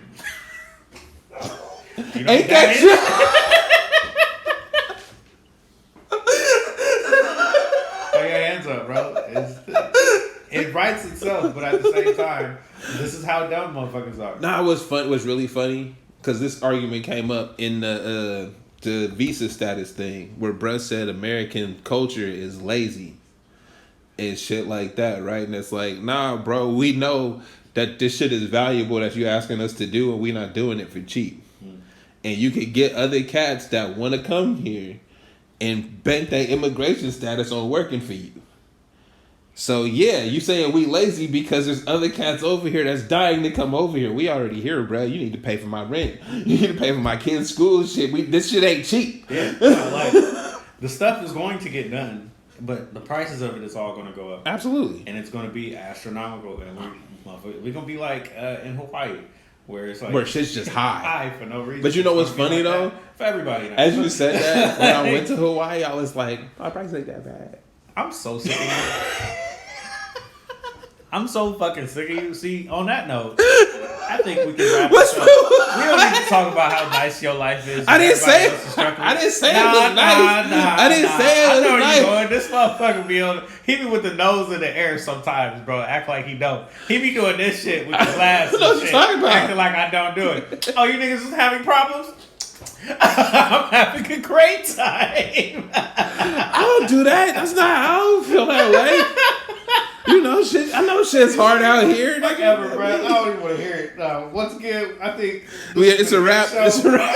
You know
Ain't that true?
Throw your hands up, bro. It writes itself, but at the same time, this is how dumb motherfuckers are.
Nah, it was fun. It was really funny because this argument came up in the visa status thing where bruh said American culture is lazy and shit like that, right? And it's like, nah, bro, we know that this shit is valuable that you asking us to do and we not doing it for cheap. And you could get other cats that want to come here and bank their immigration status on working for you. So yeah, you saying we lazy because there's other cats over here that's dying to come over here. We already here, bro. You need to pay for my rent. You need to pay for my kids' school shit. This shit ain't cheap.
Yeah, like the stuff is going to get done, but the prices of it is all going to go up.
Absolutely.
And it's going to be astronomical. And we're going to be like in Hawaii, where it's like
where shit's just high
for no reason.
But you know what's funny
like
though?
For everybody. Now.
As you said that, when I went to Hawaii, I was like, my price ain't that bad.
I'm so sick of you. I'm so fucking sick of you. See, on that note, I think we can wrap this up. We don't need to talk about how nice your life is.
I didn't say it was nice. I didn't say it was nice.
I know you. This motherfucker be on. He be with the nose in the air sometimes, bro. Act like he don't. He be doing this shit with the glass and
what you
shit,
talking about?
acting like I don't do it. Oh, you niggas is having problems? I'm having a great time.
I don't do that. That's not. I don't feel that way. You know, shit. I know shit's hard out here.
Whatever, bro. I don't even want to hear it. No, once again, I think
it's a wrap. It's a wrap.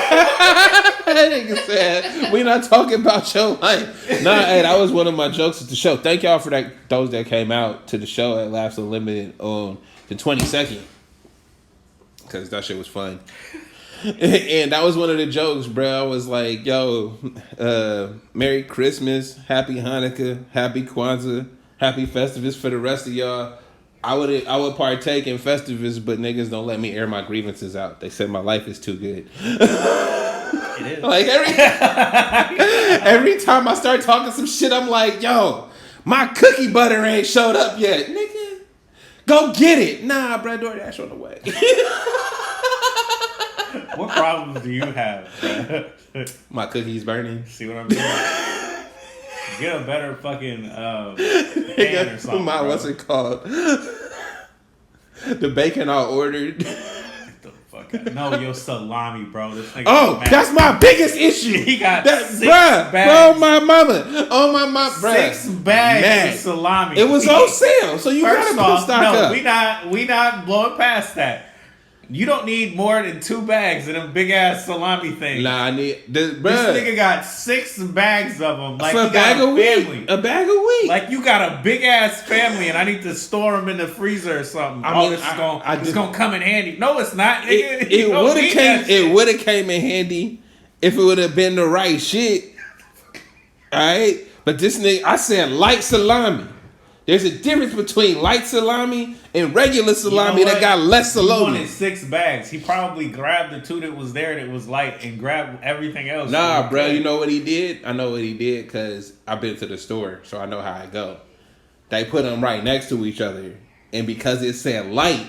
That nigga said we not talking about your life. Nah, hey, that was one of my jokes at the show. Thank y'all for that. Those that came out to the show at Laughs Unlimited on the 22nd, because that shit was fun. And that was one of the jokes, bro. I was like, yo, Merry Christmas, Happy Hanukkah, Happy Kwanzaa, Happy Festivus for the rest of y'all. I would partake in Festivus, but niggas don't let me air my grievances out. They said my life is too good.
it is.
Like every time I start talking some shit, I'm like, yo, my cookie butter ain't showed up yet. Nigga, go get it. Nah, bro, DoorDash on the way.
What problems do you have, bro?
My cookies burning.
See what I'm doing? Get a better fucking pan or something.
What's it called? The bacon I ordered.
Get the fuck out. No, your salami, bro. This
nigga that's my biggest issue.
He got
that,
6
bags.
Bro,
my mama. Oh, my mama.
6 bags of salami.
It was on sale, so you
First
gotta put stock up.
No, we not blowing past that. You don't need more than 2 bags of them big ass salami things.
Nah, I need this.
This nigga got 6 bags of them. Like
for
he got a family.
A bag a week.
Like you got a big ass family, and I need to store them in the freezer or something. This is gonna come in handy. No, it's not. Nigga.
It would have came in handy if it would have been the right shit. All right, but this nigga, I said light salami. There's a difference between light salami and regular salami that got less salami.
He wanted 6 bags. He probably grabbed the 2 that was there that was light and grabbed everything else.
Nah, bro, you know what he did? I know what he did because I've been to the store, so I know how it go. They put them right next to each other, and because it said light,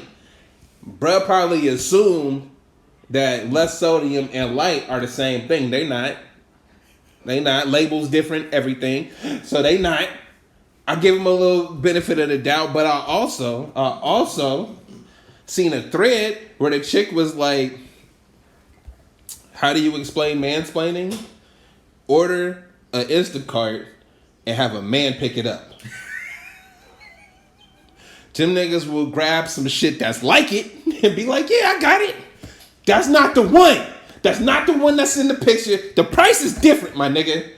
bro probably assumed that less sodium and light are the same thing. They not. Labels different, everything. So they not. I give him a little benefit of the doubt, but I also seen a thread where the chick was like, how do you explain mansplaining? Order an Instacart and have a man pick it up. Them niggas will grab some shit that's like it and be like, yeah, I got it. That's not the one. That's not the one that's in the picture. The price is different, my nigga.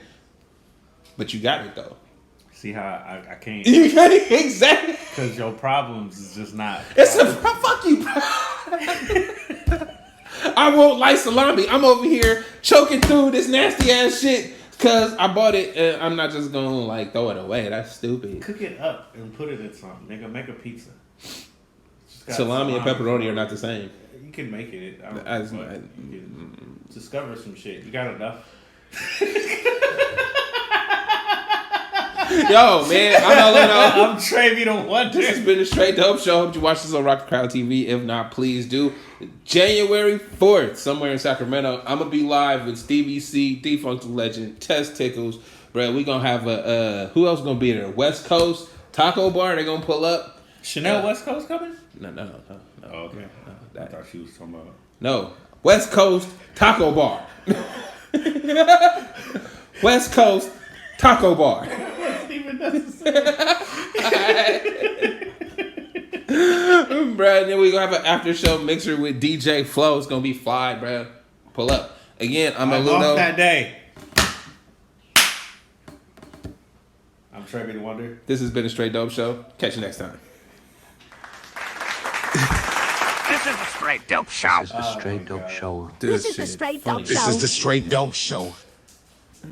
But you got it, though.
See how I can't.
You got it? Exactly.
Because your problems is just not.
It's a fuck you, bro. I won't like salami. I'm over here choking through this nasty ass shit because I bought it. And I'm not just gonna like throw it away. That's stupid.
Cook it up and put it in something. Nigga, make a pizza.
Salami and pepperoni are not the same.
You can make it. You can discover some shit. You got enough.
Yo, man,
I'm TraB the Wonder.
This has been the Straight Dope Show. Hope you watch this on Rock the Crowd TV. If not, please do. January 4th, somewhere in Sacramento, I'm gonna be live with Stevie C, Defunct Legend, Test Tickles. Bro, we gonna have who else gonna be there? West Coast Taco Bar. They gonna pull up.
Chanel West Coast coming?
No.
Oh, okay. No, I thought she was talking about.
No, West Coast Taco Bar. West Coast Taco Bar.
Even necessary.
Bro, then we gonna have an after show mixer with DJ Flow. It's gonna be fly, bro. Pull up. Again, I'm
off that day. I'm TraB the Wonder.
This has been a Straight Dope Show. Catch you next time.
This is the Straight Dope Show.
This is the Straight Dope Show.
This is the Straight Dope Show.
This is the Straight Dope Show.